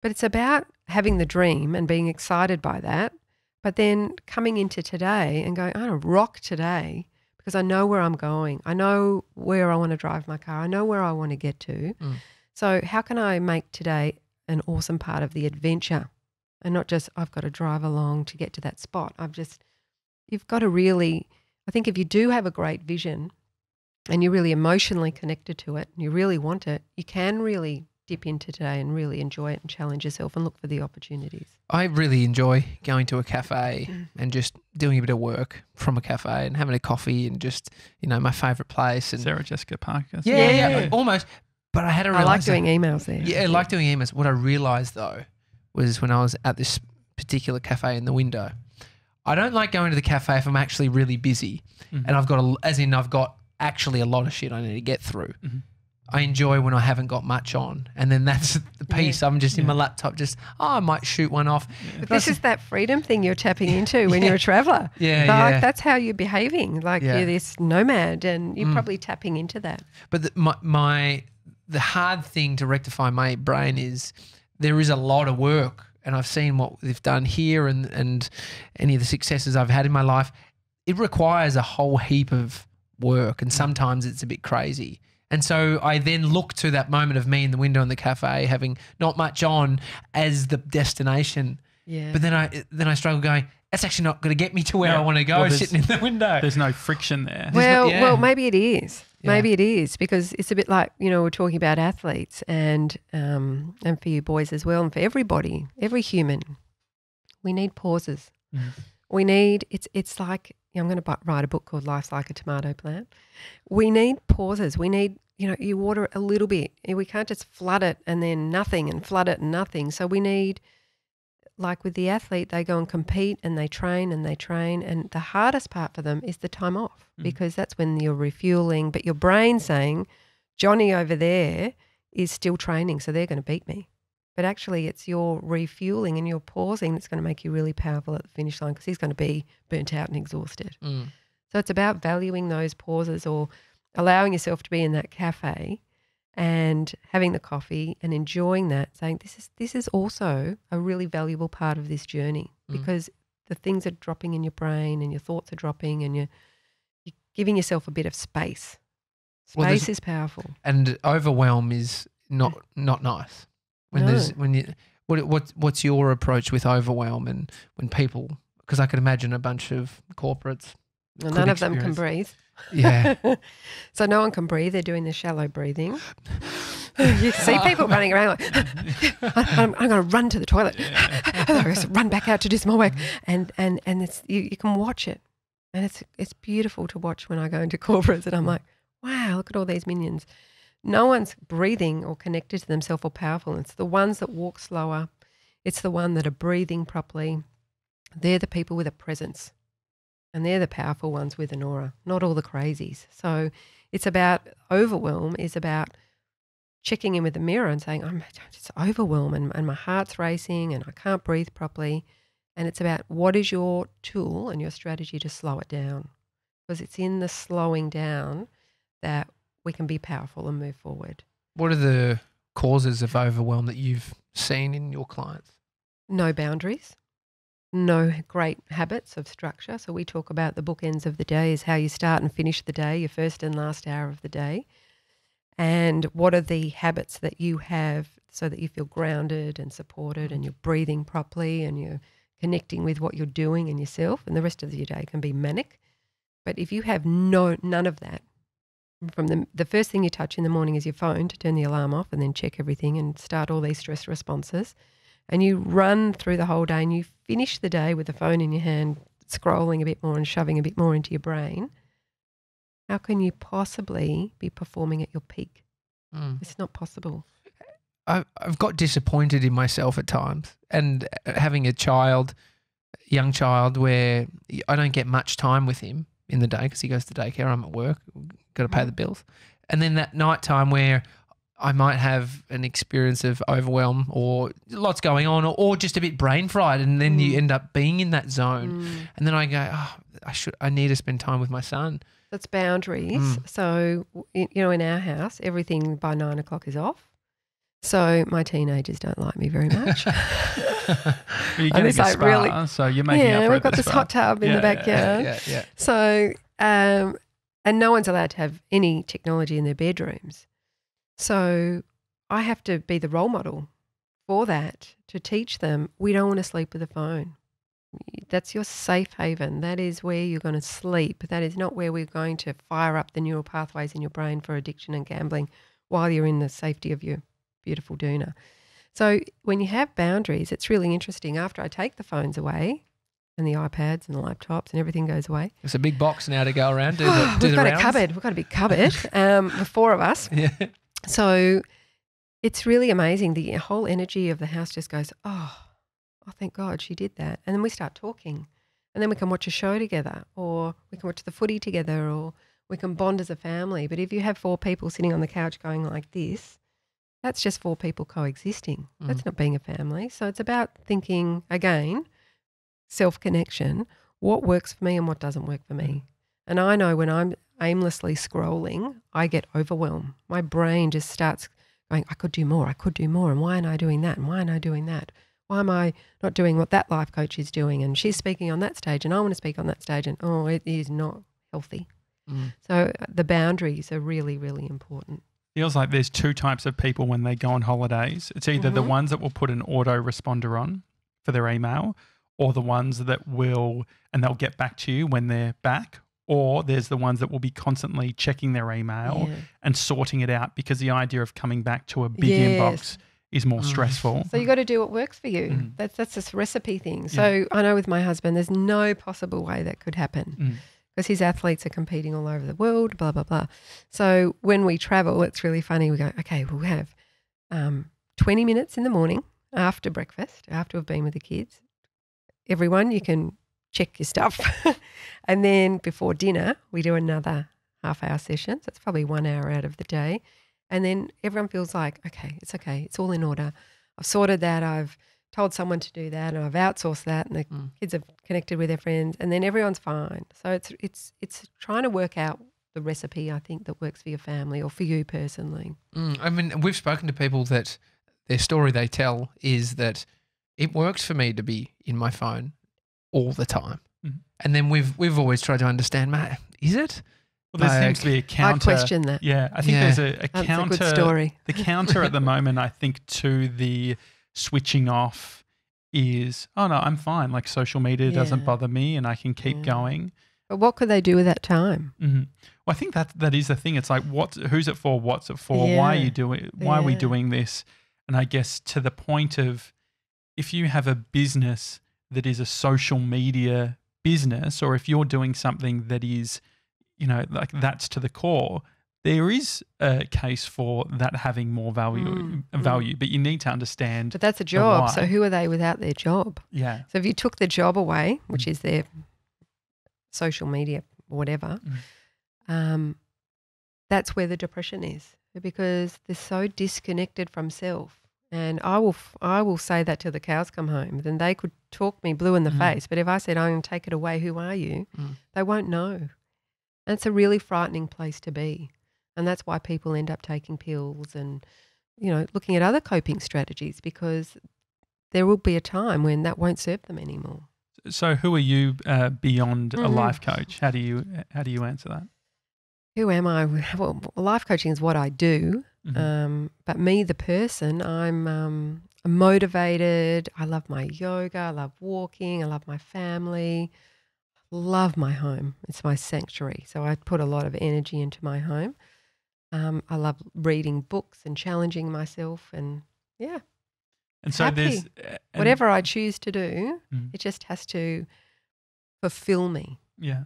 But it's about having the dream and being excited by that, but then coming into today and going, I want to rock today, because I know where I'm going. I know where I want to drive my car. I know where I want to get to. So how can I make today an awesome part of the adventure, and not just I've got to drive along to get to that spot. You've got to really, I think if you do have a great vision and you're really emotionally connected to it and you really want it, you can really dip into today and really enjoy it and challenge yourself and look for the opportunities. I really enjoy going to a cafe and just doing a bit of work from a cafe and having a coffee and just, my favourite place. And Sarah Jessica Parker. Yeah, almost. But I had to realise I like doing emails there. Yeah, I like doing emails. What I realised though was when I was at this particular cafe in the window. I don't like going to the cafe if I'm actually really busy and I've got actually a lot of shit I need to get through. I enjoy when I haven't got much on, and then that's the piece. I'm just in my laptop, I might shoot one off. But this is that freedom thing you're tapping into when you're a traveller. Like that's how you're behaving. Like you're this nomad, and you're probably tapping into that. But the hard thing to rectify my brain is there is a lot of work, and I've seen what they've done here and any of the successes I've had in my life. It requires a whole heap of work, and sometimes it's a bit crazy. And so I then look to that moment of me in the window in the cafe having not much on as the destination. Yeah. But then I struggle going, that's actually not going to get me to where I want to go, sitting in the window. There's no friction there. Well, maybe it is. Yeah. Maybe it is, because it's a bit like, we're talking about athletes and for you boys as well, and for everybody, every human, we need pauses. We need, it's like, I'm going to write a book called Life's Like a Tomato Plant. We need pauses. We need, you water it a little bit. We can't just flood it and then nothing and flood it and nothing. So we need, like with the athlete, they go and compete and they train and they train. And the hardest part for them is the time off, because that's when you're refueling. But your brain's saying, Johnny over there is still training, so they're going to beat me. But actually it's your refueling and your pausing that's going to make you really powerful at the finish line, because he's going to be burnt out and exhausted. So it's about valuing those pauses, or allowing yourself to be in that cafe and having the coffee and enjoying that, saying this is also a really valuable part of this journey, because the things are dropping in your brain and your thoughts are dropping, and you're giving yourself a bit of space. Space is powerful. And overwhelm is not nice. What's your approach with overwhelm, and when people, because I could imagine a bunch of corporates. Well, none of them can breathe. Yeah. So no one can breathe. They're doing the shallow breathing. You see people running around like, I'm going to run to the toilet. I'm going to run back out to do some more work. And it's you can watch it. And it's beautiful to watch when I go into corporates, and I'm like, wow, look at all these minions. No one's breathing or connected to themselves or powerful. It's the ones that walk slower. It's the one that are breathing properly. They're the people with a presence. And they're the powerful ones with an aura, not all the crazies. So it's about, overwhelm is about checking in with the mirror and saying, I'm just overwhelmed and my heart's racing and I can't breathe properly. And it's about, what is your tool and your strategy to slow it down? Because it's in the slowing down that we can be powerful and move forward. What are the causes of overwhelm that you've seen in your clients? No boundaries. No great habits of structure. So we talk about the bookends of the day is how you start and finish the day, your first and last hour of the day. And what are the habits that you have so that you feel grounded and supported and you're breathing properly and you're connecting with what you're doing and yourself, and the rest of your day can be manic. But if you have none of that, from the first thing you touch in the morning is your phone to turn the alarm off and then check everything and start all these stress responses, and you run through the whole day and you finish the day with the phone in your hand, scrolling a bit more and shoving a bit more into your brain, how can you possibly be performing at your peak? It's not possible. I've got disappointed in myself at times, and having a young child, where I don't get much time with him in the day because he goes to daycare, I'm at work, got to pay the bills. And then that night time where I might have an experience of overwhelm or lots going on, or just a bit brain fried, and then you end up being in that zone. And then I go, I need to spend time with my son. That's boundaries. So, in our house, everything by 9 o'clock is off. So my teenagers don't like me very much. You're getting a spa, so you're making up for it. Yeah, we've got this hot tub in the backyard. Yeah. So, and no one's allowed to have any technology in their bedrooms. So I have to be the role model for that, to teach them we don't want to sleep with a phone. That's your safe haven. That is where you're going to sleep. That is not where we're going to fire up the neural pathways in your brain for addiction and gambling while you're in the safety of your beautiful doona. So when you have boundaries, it's really interesting. After I take the phones away and the iPads and the laptops and everything goes away. It's a big box now to go around. We've got a cupboard. We've got a big cupboard, the four of us. Yeah. So it's really amazing. The whole energy of the house just goes, oh, thank God she did that. And then we start talking. And then we can watch a show together, or we can watch the footy together, or we can bond as a family. But if you have 4 people sitting on the couch going like this, that's just 4 people coexisting. That's not being a family. So it's about thinking, again, self-connection, what works for me and what doesn't work for me. And I know when I'm aimlessly scrolling, I get overwhelmed. My brain just starts going, I could do more, and why aren't I doing that, and why aren't I doing that? Why am I not doing what that life coach is doing? And she's speaking on that stage and I want to speak on that stage, and it is not healthy. So the boundaries are really, really important. Feels like there's 2 types of people when they go on holidays. It's either the ones that will put an autoresponder on for their email, or the ones that will, and they'll get back to you when they're back, or there's the ones that will be constantly checking their email and sorting it out, because the idea of coming back to a big inbox is more stressful. So you got to do what works for you. That's this recipe thing. So I know with my husband, there's no possible way that could happen because his athletes are competing all over the world, blah, blah, blah. So when we travel, it's really funny. We go, okay, we'll have 20 minutes in the morning after breakfast, after we've been with the kids. Everyone, you can check your stuff. And then before dinner, we do another half-hour session. So it's probably 1 hour out of the day. And then everyone feels like, okay, it's all in order. I've sorted that. I've told someone to do that, and I've outsourced that, and the kids have connected with their friends, and then everyone's fine. So it's trying to work out the recipe, I think, that works for your family or for you personally. I mean, we've spoken to people that their story they tell is that it works for me to be in my phone all the time. And then we've always tried to understand, mate, is it? Well, there seems to be a counter. I question that. Yeah, I think there's a That's counter. a good story. The counter at the moment, I think, to the switching off is, oh no, I'm fine. Like social media doesn't bother me, and I can keep going. But what could they do with that time? Well, I think that is the thing. It's like, who's it for? What's it for? Why are you doing? Why are we doing this? And I guess to the point of, if you have a business that is a social media business, or if you're doing something that is, like that's to the core, there is a case for that having more value, but you need to understand. But that's a job. So who are they without their job? Yeah. So if you took the job away, which is their social media, whatever, that's where the depression is, because they're so disconnected from self. And I will say that till the cows come home. Then they could talk me blue in the face. But if I said, I'm going to take it away, who are you? They won't know. And it's a really frightening place to be. And that's why people end up taking pills and, looking at other coping strategies, because there will be a time when that won't serve them anymore. So who are you beyond a life coach? How do you answer that? Who am I? Well, life coaching is what I do. But me, the person, I'm motivated. I love my yoga. I love walking. I love my family. Love my home. It's my sanctuary. So I put a lot of energy into my home. I love reading books and challenging myself, and And so happy. Whatever I choose to do, it just has to fulfill me. Yeah.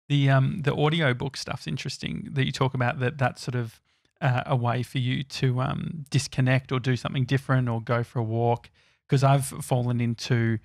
The audio book stuff's interesting that you talk about, that's sort of a way for you to disconnect or do something different or go for a walk, because I've fallen into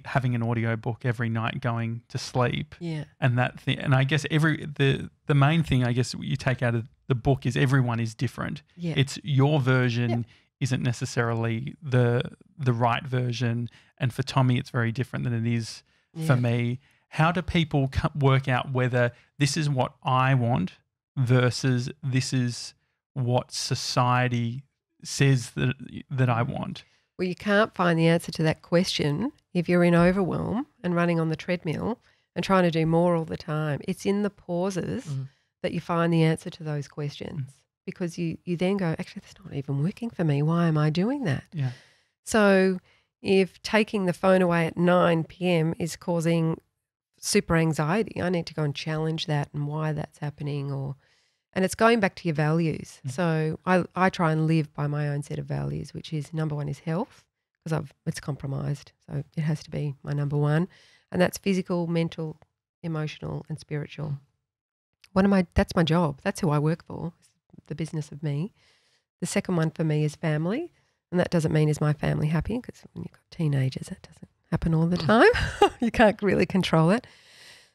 having an audio book every night going to sleep. Yeah. And that thing, and I guess the main thing I guess you take out of the book is everyone is different. Yeah. It's your version isn't necessarily the right version, and for Tommy it's very different than it is for me. How do people work out whether this is what I want versus this is what society says that I want? Well, you can't find the answer to that question if you're in overwhelm and running on the treadmill and trying to do more all the time. It's in the pauses that you find the answer to those questions, because you then go, actually, that's not even working for me. Why am I doing that? Yeah. So if taking the phone away at 9 p.m. is causing super anxiety, I need to go and challenge that and why that's happening, and it's going back to your values. So I try and live by my own set of values, which is number one is health, because it's compromised. So it has to be my number one. And that's physical, mental, emotional, and spiritual. That's my job. That's who I work for, the business of me. The second one for me is family. And that doesn't mean is my family happy, because when you've got teenagers, that doesn't happen all the time. You can't really control it.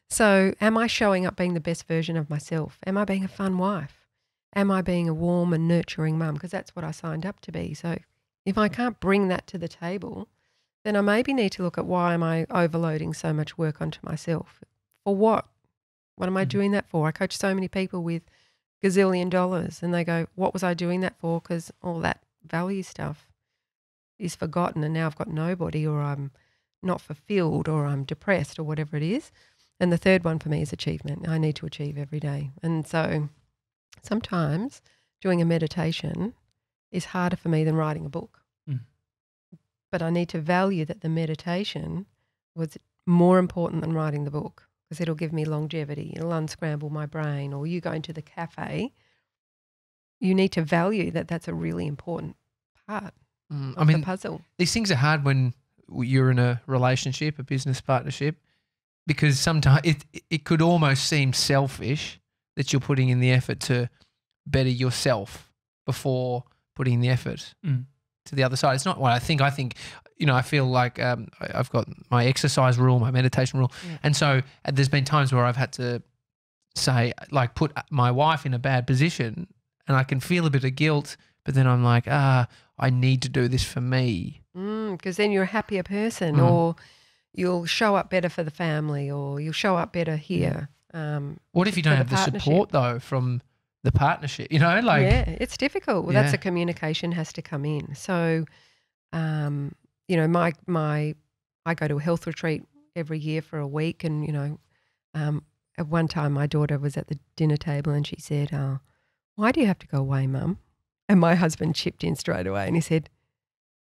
So am I showing up being the best version of myself? Am I being a fun wife? Am I being a warm and nurturing mum? Because that's what I signed up to be. So if I can't bring that to the table, then I maybe need to look at why am I overloading so much work onto myself? For what? What am I doing that for? I coach so many people with gazillion dollars and they go, what was I doing that for? Because all that value stuff is forgotten and now I've got nobody, or I'm not fulfilled, or I'm depressed, or whatever it is. And the third one for me is achievement. I need to achieve every day. And so sometimes doing a meditation is harder for me than writing a book. But I need to value that the meditation was more important than writing the book, because it'll give me longevity. It'll unscramble my brain. Or you going to the cafe, you need to value that that's a really important part of the puzzle. These things are hard when you're in a relationship, a business partnership, because sometimes it could almost seem selfish that you're putting in the effort to better yourself before putting the effort to the other side. It's not what I think. I think, I feel like I've got my exercise rule, my meditation rule. Yeah. And so there's been times where I've had to say, like, put my wife in a bad position, and I can feel a bit of guilt, but then I'm like, I need to do this for me. Because then you're a happier person, or you'll show up better for the family, or you'll show up better here. What if you don't have the support, though, from the partnership, Yeah, it's difficult. Well, that's a communication has to come in. So, I go to a health retreat every year for a week, and, at one time my daughter was at the dinner table and she said, why do you have to go away, Mum? And my husband chipped in straight away and he said,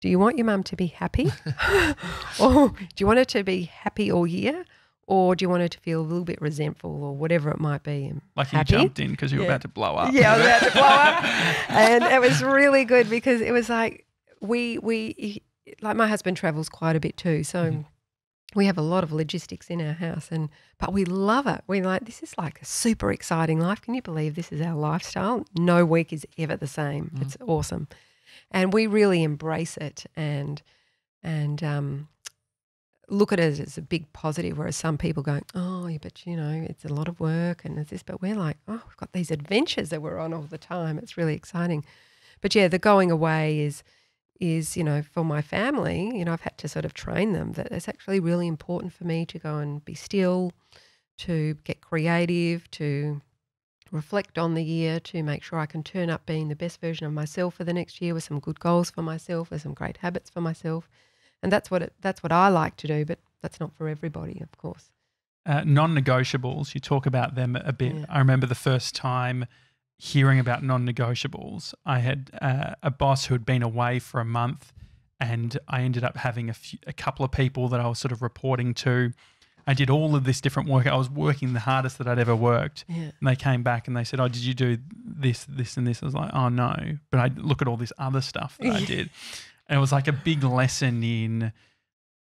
do you want your mum to be happy? Or do you want her to be happy all year? Or do you want her to feel a little bit resentful, or whatever it might be? Like you jumped in because you were about to blow up. Yeah, I was about to blow up. And it was really good because it was like like my husband travels quite a bit too. So we have a lot of logistics in our house, but we love it. We're like, this is like a super exciting life. Can you believe this is our lifestyle? No week is ever the same. It's awesome. And we really embrace it and look at it as a big positive, whereas some people go, oh, yeah, but, it's a lot of work and it's this. But we're like, oh, we've got these adventures that we're on all the time. It's really exciting. But, yeah, the going away is for my family, I've had to sort of train them that it's actually really important for me to go and be still, to get creative, to reflect on the year, to make sure I can turn up being the best version of myself for the next year with some good goals for myself, with some great habits for myself. And that's what I like to do, but that's not for everybody, of course. Non-negotiables, you talk about them a bit. Yeah. I remember the first time hearing about non-negotiables. I had a boss who had been away for a month, and I ended up having a couple of people that I was sort of reporting to. I did all of this different work. I was working the hardest that I'd ever worked. Yeah. And they came back and they said, oh, did you do this, this and this? I was like, oh, no. But I look at all this other stuff that I did. And it was like a big lesson in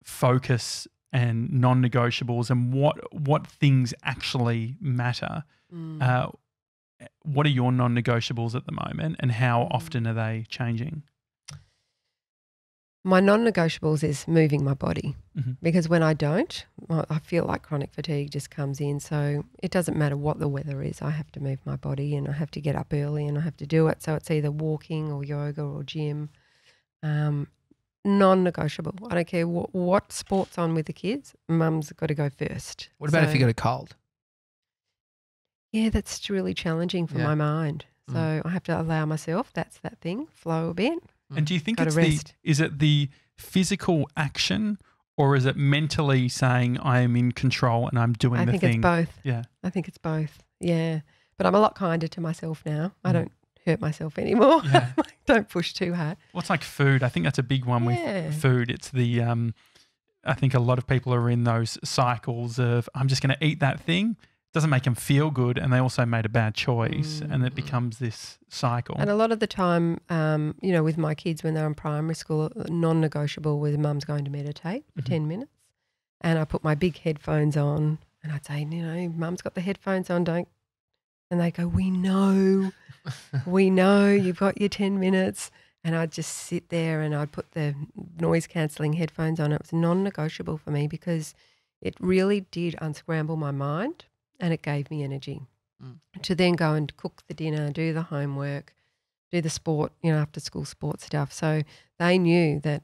focus and non-negotiables and what things actually matter. What are your non-negotiables at the moment, and how often are they changing? My non-negotiables is moving my body, because when I don't, I feel like chronic fatigue just comes in. So it doesn't matter what the weather is. I have to move my body, and I have to get up early, and I have to do it. So it's either walking or yoga or gym. Non-negotiable. I don't care what sport's on with the kids. Mum's got to go first. What about if you got a cold? Yeah, that's really challenging for my mind. So I have to allow myself, that's that thing, flow a bit. And do you think is it the physical action, or is it mentally saying I am in control and I'm doing the thing? I think it's both. Yeah. I think it's both. Yeah. But I'm a lot kinder to myself now. I don't hurt myself anymore. Yeah. Don't push too hard. What's like food? I think that's a big one with food. It's the I think a lot of people are in those cycles of I'm just going to eat that thing. Doesn't make them feel good, and they also made a bad choice, and it becomes this cycle. And a lot of the time, with my kids when they're in primary school, non-negotiable was mum's going to meditate for 10 minutes, and I put my big headphones on, and I'd say, mum's got the headphones on, don't. And they go, we know, you've got your 10 minutes. and I'd just sit there and I'd put the noise cancelling headphones on. It was non-negotiable for me because it really did unscramble my mind and it gave me energy to then go and cook the dinner, do the homework, do the sport, after school sport stuff. So they knew that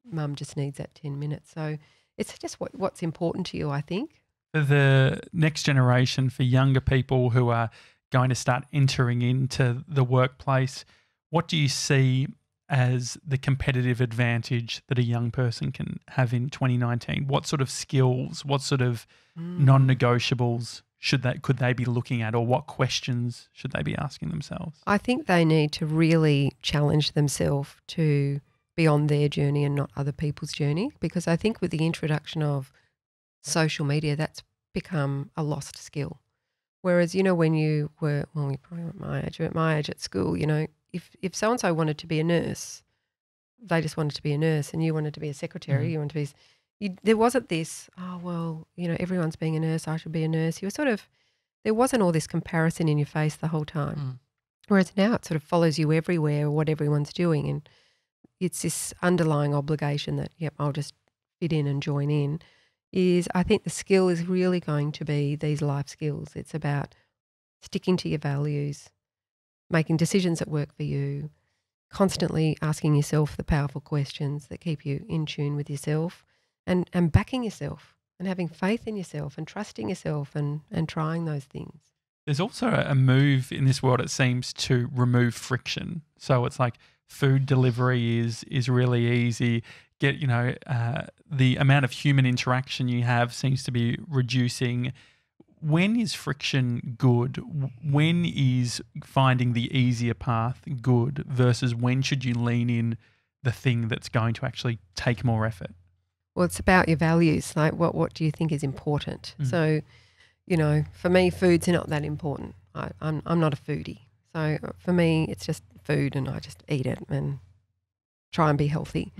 mum just needs that 10 minutes. So it's just what's important to you, I think. For the next generation, for younger people who are going to start entering into the workplace, what do you see as the competitive advantage that a young person can have in 2019? What sort of skills, what sort of non-negotiables could they be looking at, or what questions should they be asking themselves? I think they need to really challenge themselves to be on their journey and not other people's journey, because I think with the introduction of social media, that's become a lost skill. Whereas, when you were, well, you probably weren't my age, but at my age at school, if so-and-so wanted to be a nurse, they just wanted to be a nurse, and you wanted to be a secretary, you wanted to be, there wasn't this, oh, well, everyone's being a nurse, I should be a nurse. You were sort of, there wasn't all this comparison in your face the whole time. Whereas now it sort of follows you everywhere, what everyone's doing, and it's this underlying obligation that, yep, I'll just fit in and join in. I think the skill is really going to be these life skills. It's about sticking to your values, making decisions that work for you, constantly asking yourself the powerful questions that keep you in tune with yourself, and backing yourself and having faith in yourself and trusting yourself and trying those things. There's also a move in this world, it seems, to remove friction. So it's like food delivery is really easy. The amount of human interaction you have seems to be reducing. When is friction good? When is finding the easier path good versus when should you lean in the thing that's going to actually take more effort? Well, it's about your values. Like what do you think is important? So, for me, food's not that important. I'm not a foodie. So for me, it's just food and I just eat it and try and be healthy.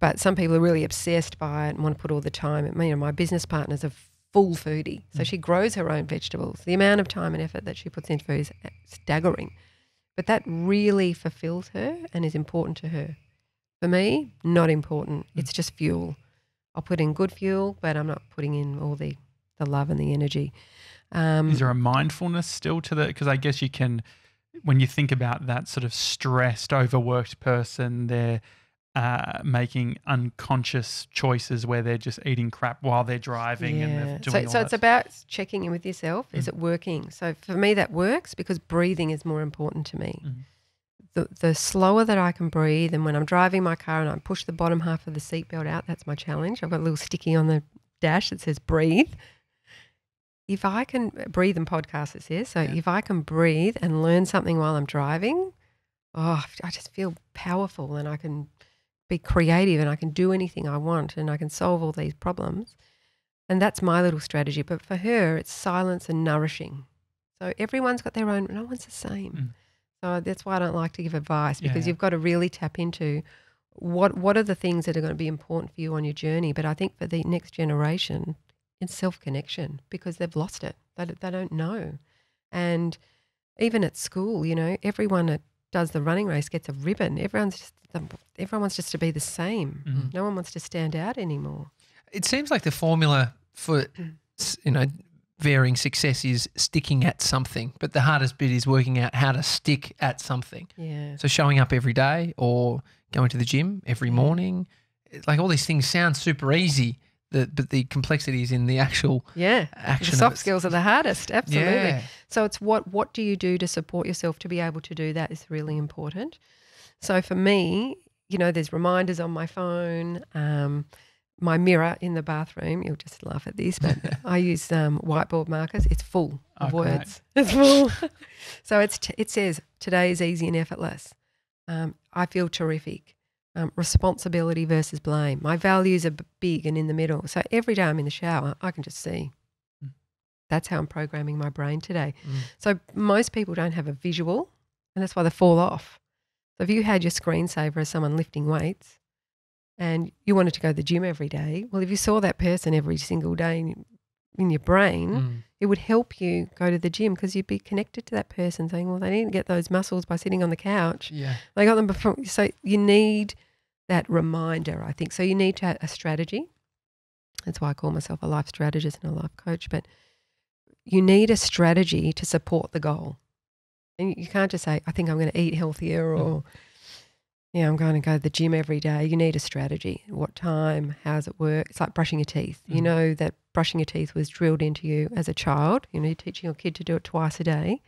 But some people are really obsessed by it and want to put all the time. My business partner's a full foodie. So she grows her own vegetables. The amount of time and effort that she puts into food is staggering. But that really fulfills her and is important to her. For me, not important. It's just fuel. I'll put in good fuel, but I'm not putting in all the love and the energy. Is there a mindfulness still to that? Because I guess you can, when you think about that sort of stressed, overworked person, they're making unconscious choices where they're just eating crap while they're driving and they're doing so it's about checking in with yourself. Is it working? So for me, that works because breathing is more important to me. The slower that I can breathe, and when I'm driving my car and I push the bottom half of the seatbelt out, that's my challenge. I've got a little sticky on the dash that says breathe. If I can breathe and podcast, it says, so if I can breathe and learn something while I'm driving, I just feel powerful and I can be creative and I can do anything I want and I can solve all these problems. And that's my little strategy. But for her, it's silence and nourishing. So everyone's got their own, no one's the same. So that's why I don't like to give advice, because you've got to really tap into what are the things that are going to be important for you on your journey. But I think for the next generation, it's self-connection, because they've lost it. They don't know. And even at school, everyone that does the running race gets a ribbon. Everyone wants just to be the same. No one wants to stand out anymore. It seems like the formula for, varying success is sticking at something, but the hardest bit is working out how to stick at something. Yeah. So showing up every day or going to the gym every morning, like all these things sound super easy, but the complexity is in the actual action. The soft skills are the hardest, absolutely. Yeah. So it's what do you do to support yourself to be able to do that is really important. So for me, there's reminders on my phone, my mirror in the bathroom. You'll just laugh at this, but I use whiteboard markers. It's full of words. Great. It's full. So it says, today is easy and effortless. I feel terrific. Responsibility versus blame. My values are big and in the middle. So every day I'm in the shower, I can just see. That's how I'm programming my brain today. So most people don't have a visual, and that's why they fall off. So if you had your screensaver as someone lifting weights and you wanted to go to the gym every day, well, if you saw that person every single day, in your brain, it would help you go to the gym because you'd be connected to that person saying, well, they didn't get those muscles by sitting on the couch. Yeah. They got them before. So you need that reminder, I think. So you need to have a strategy. That's why I call myself a life strategist and a life coach. But you need a strategy to support the goal. And you can't just say, I think I'm going to eat healthier or, yeah, I'm going to go to the gym every day. You need a strategy. What time? How does it work? It's like brushing your teeth. You know that brushing your teeth was drilled into you as a child. You know, you're teaching your kid to do it twice a day.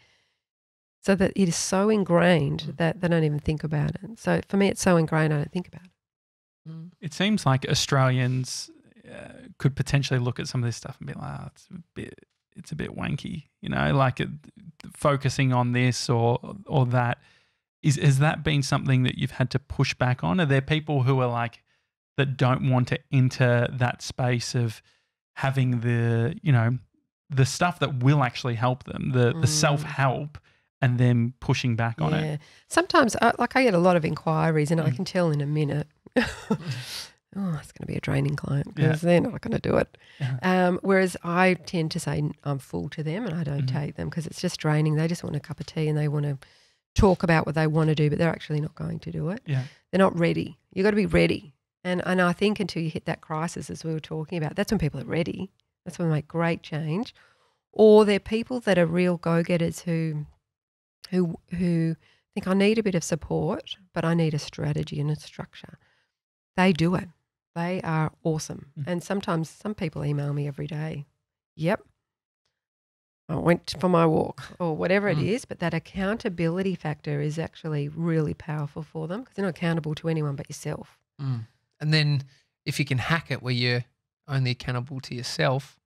So that it is so ingrained that they don't even think about it. So for me, it's so ingrained I don't think about it. It seems like Australians could potentially look at some of this stuff and be like, it's a bit wanky, you know, like focusing on this or that. Has that been something that you've had to push back on? Are there people who are like that don't want to enter that space of having the, you know, the stuff that will actually help them, the self-help, and then pushing back on it? Sometimes, like I get a lot of inquiries and I can tell in a minute, oh, it's going to be a draining client because they're not going to do it. Whereas I tend to say I'm full to them and I don't take them because it's just draining. They just want a cup of tea and they want to talk about what they want to do, but they're actually not going to do it. They're not ready. You've got to be ready. And I think until you hit that crisis, as we were talking about, that's when people are ready. That's when they make great change. Or they're people that are real go-getters who think I need a bit of support, but I need a strategy and a structure. They do it. They are awesome. And sometimes some people email me every day. Yep. I went for my walk or whatever it is, but that accountability factor is actually really powerful for them because they're not accountable to anyone but yourself. And then if you can hack it where you're only accountable to yourself,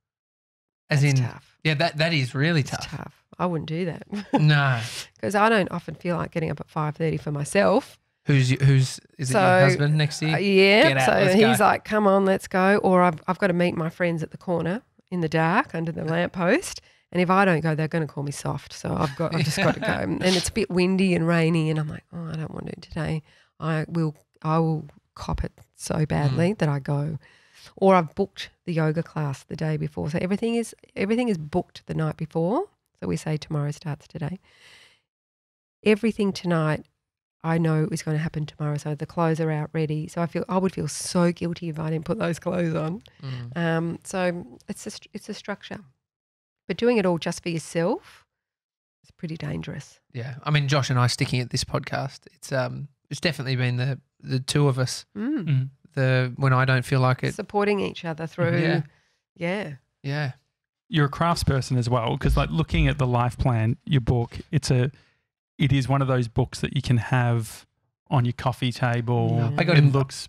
That's tough. Yeah, that is really tough. It's tough. I wouldn't do that. No. Because I don't often feel like getting up at 5:30 for myself. Is it your husband next to you? Yeah. Get out, So let's he's go. like, come on, let's go. Or I've got to meet my friends at the corner in the dark under the lamppost. And if I don't go, they're going to call me soft. So I've just got to go. And it's a bit windy and rainy. And I'm like, oh, I don't want to today. I will cop it so badly that I go. Or I've booked the yoga class the day before. So everything is booked the night before. So we say tomorrow starts today. Everything tonight I know is going to happen tomorrow. So the clothes are out ready. So I would feel so guilty if I didn't put those clothes on. So it's a structure. But doing it all just for yourself is pretty dangerous. Yeah. I mean, Josh and I sticking at this podcast, it's definitely been the two of us. When I don't feel like it. Supporting each other through. Yeah. You're a craftsperson as well because like looking at the life plan, your book, it is one of those books that you can have on your coffee table.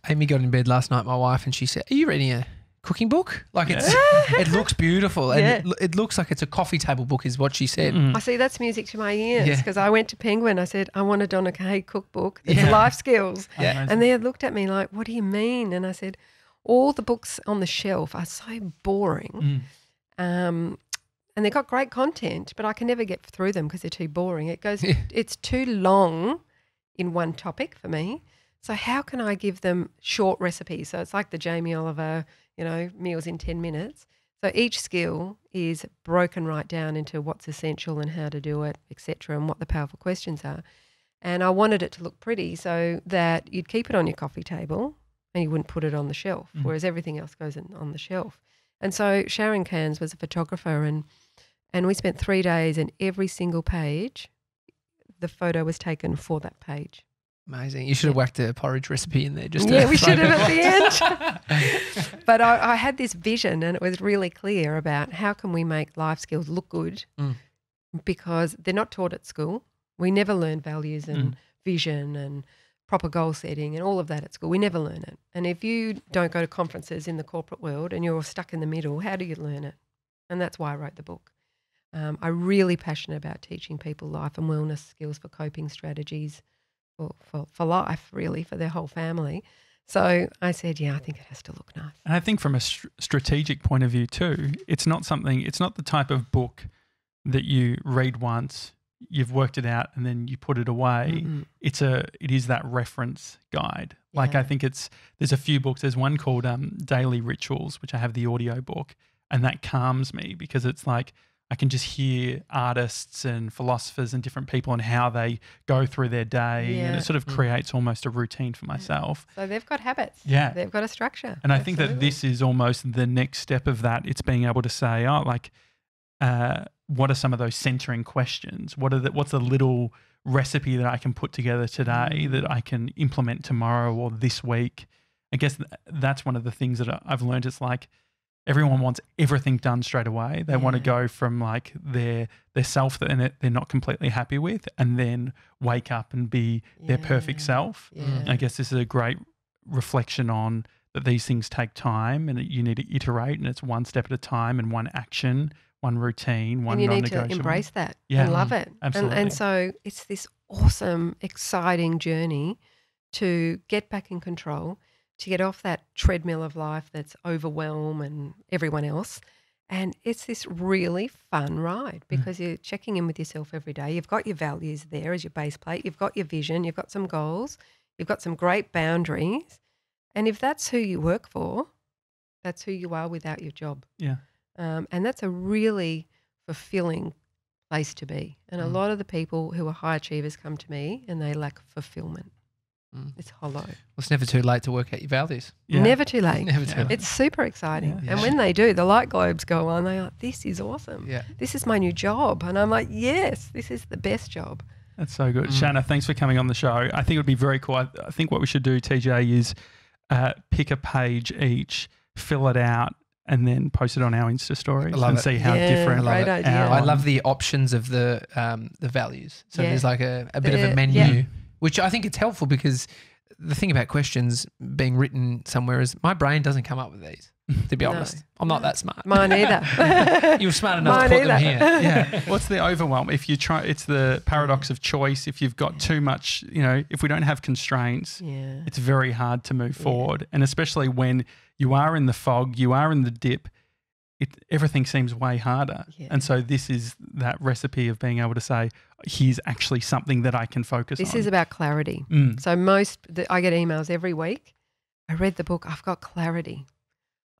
Amy got in bed last night, my wife, and she said, are you reading a cooking book? Like it looks beautiful and it looks like it's a coffee table book is what she said. I see, that's music to my ears because I went to Penguin. I said, I want a Donna Kaye cookbook. It's life skills. And they looked at me like, what do you mean? And I said, all the books on the shelf are so boring. And they've got great content, but I can never get through them because they're too boring. It's too long in one topic for me. So how can I give them short recipes? So it's like the Jamie Oliver, meals in 10 minutes. So each skill is broken right down into what's essential and how to do it, etc., and what the powerful questions are. And I wanted it to look pretty so that you'd keep it on your coffee table and you wouldn't put it on the shelf, whereas everything else goes on the shelf. And so Sharon Cairns was a photographer and we spent 3 days and every single page, the photo was taken for that page. Amazing. You should have whacked a porridge recipe in there. We should have at the end. But I had this vision and it was really clear about how can we make life skills look good because they're not taught at school. We never learn values and vision and proper goal setting and all of that at school. We never learn it. And if you don't go to conferences in the corporate world and you're stuck in the middle, how do you learn it? And that's why I wrote the book. I'm really passionate about teaching people life and wellness skills for coping strategies for life, really, for their whole family. So I said, I think it has to look nice. And I think from a strategic point of view too, it's not the type of book that you read once, you've worked it out and then you put it away. It is that reference guide. Like I think there's a few books. There's one called Daily Rituals, which I have the audio book. And that calms me because it's like I can just hear artists and philosophers and different people and how they go through their day, and it sort of creates almost a routine for myself. So they've got habits. Yeah. They've got a structure. And I think that this is almost the next step of that. It's being able to say, oh, like, what are some of those centering questions? What's a little recipe that I can put together today that I can implement tomorrow or this week? I guess that's one of the things that I've learned. It's like everyone wants everything done straight away. They want to go from like their self that they're not completely happy with, and then wake up and be their perfect self. I guess this is a great reflection on that these things take time, and you need to iterate, and it's one step at a time and one action, one routine, one non-negotiable. And you need to embrace that Yeah. and love it. Absolutely. And so it's this awesome, exciting journey to get back in control, to get off that treadmill of life that's overwhelm and everyone else. And it's this really fun ride because you're checking in with yourself every day. You've got your values there as your base plate. You've got your vision. You've got some goals. You've got some great boundaries. And if that's who you work for, that's who you are without your job. Yeah. And that's a really fulfilling place to be. And a lot of the people who are high achievers come to me and they lack fulfillment. It's hollow. Well, it's never too late to work out your values. Yeah. Never too late. Never too late. It's super exciting. Yeah. And when they do, the light globes go on. They're like, this is awesome. Yeah. This is my new job. And I'm like, yes, this is the best job. That's so good. Shannah, thanks for coming on the show. I think it would be very cool. I think what we should do, TJ, is pick a page each, fill it out, and then post it on our Insta stories and see how different. Great idea. I love the options of the values. So there's like a bit of a menu, Yeah. which I think it's helpful because the thing about questions being written somewhere is my brain doesn't come up with these, to be honest. I'm not that smart. Mine either. You're smart enough to Mine put them either. here. Yeah. What's the overwhelm? If you try, it's the paradox of choice. If you've got too much, if we don't have constraints, Yeah. it's very hard to move forward. And especially when you are in the fog, you are in the dip, everything seems way harder. Yeah. And so this is that recipe of being able to say, here's actually something that I can focus on. This is about clarity. So I get emails every week. I read the book. I've got clarity.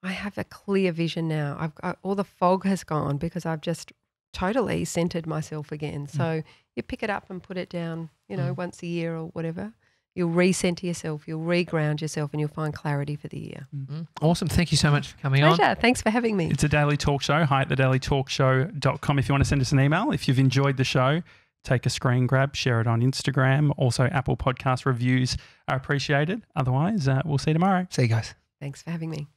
I have a clear vision now. I've got all the fog has gone because I've just totally centered myself again. So you pick it up and put it down, once a year or whatever. You'll recenter yourself, you'll reground yourself, and you'll find clarity for the year. Awesome. Thank you so much for coming on. Pleasure. Thanks for having me. It's a daily talk show. Hi at thedailytalkshow.com if you want to send us an email. If you've enjoyed the show, take a screen grab, share it on Instagram. Also, Apple Podcast reviews are appreciated. Otherwise, we'll see you tomorrow. See you guys. Thanks for having me.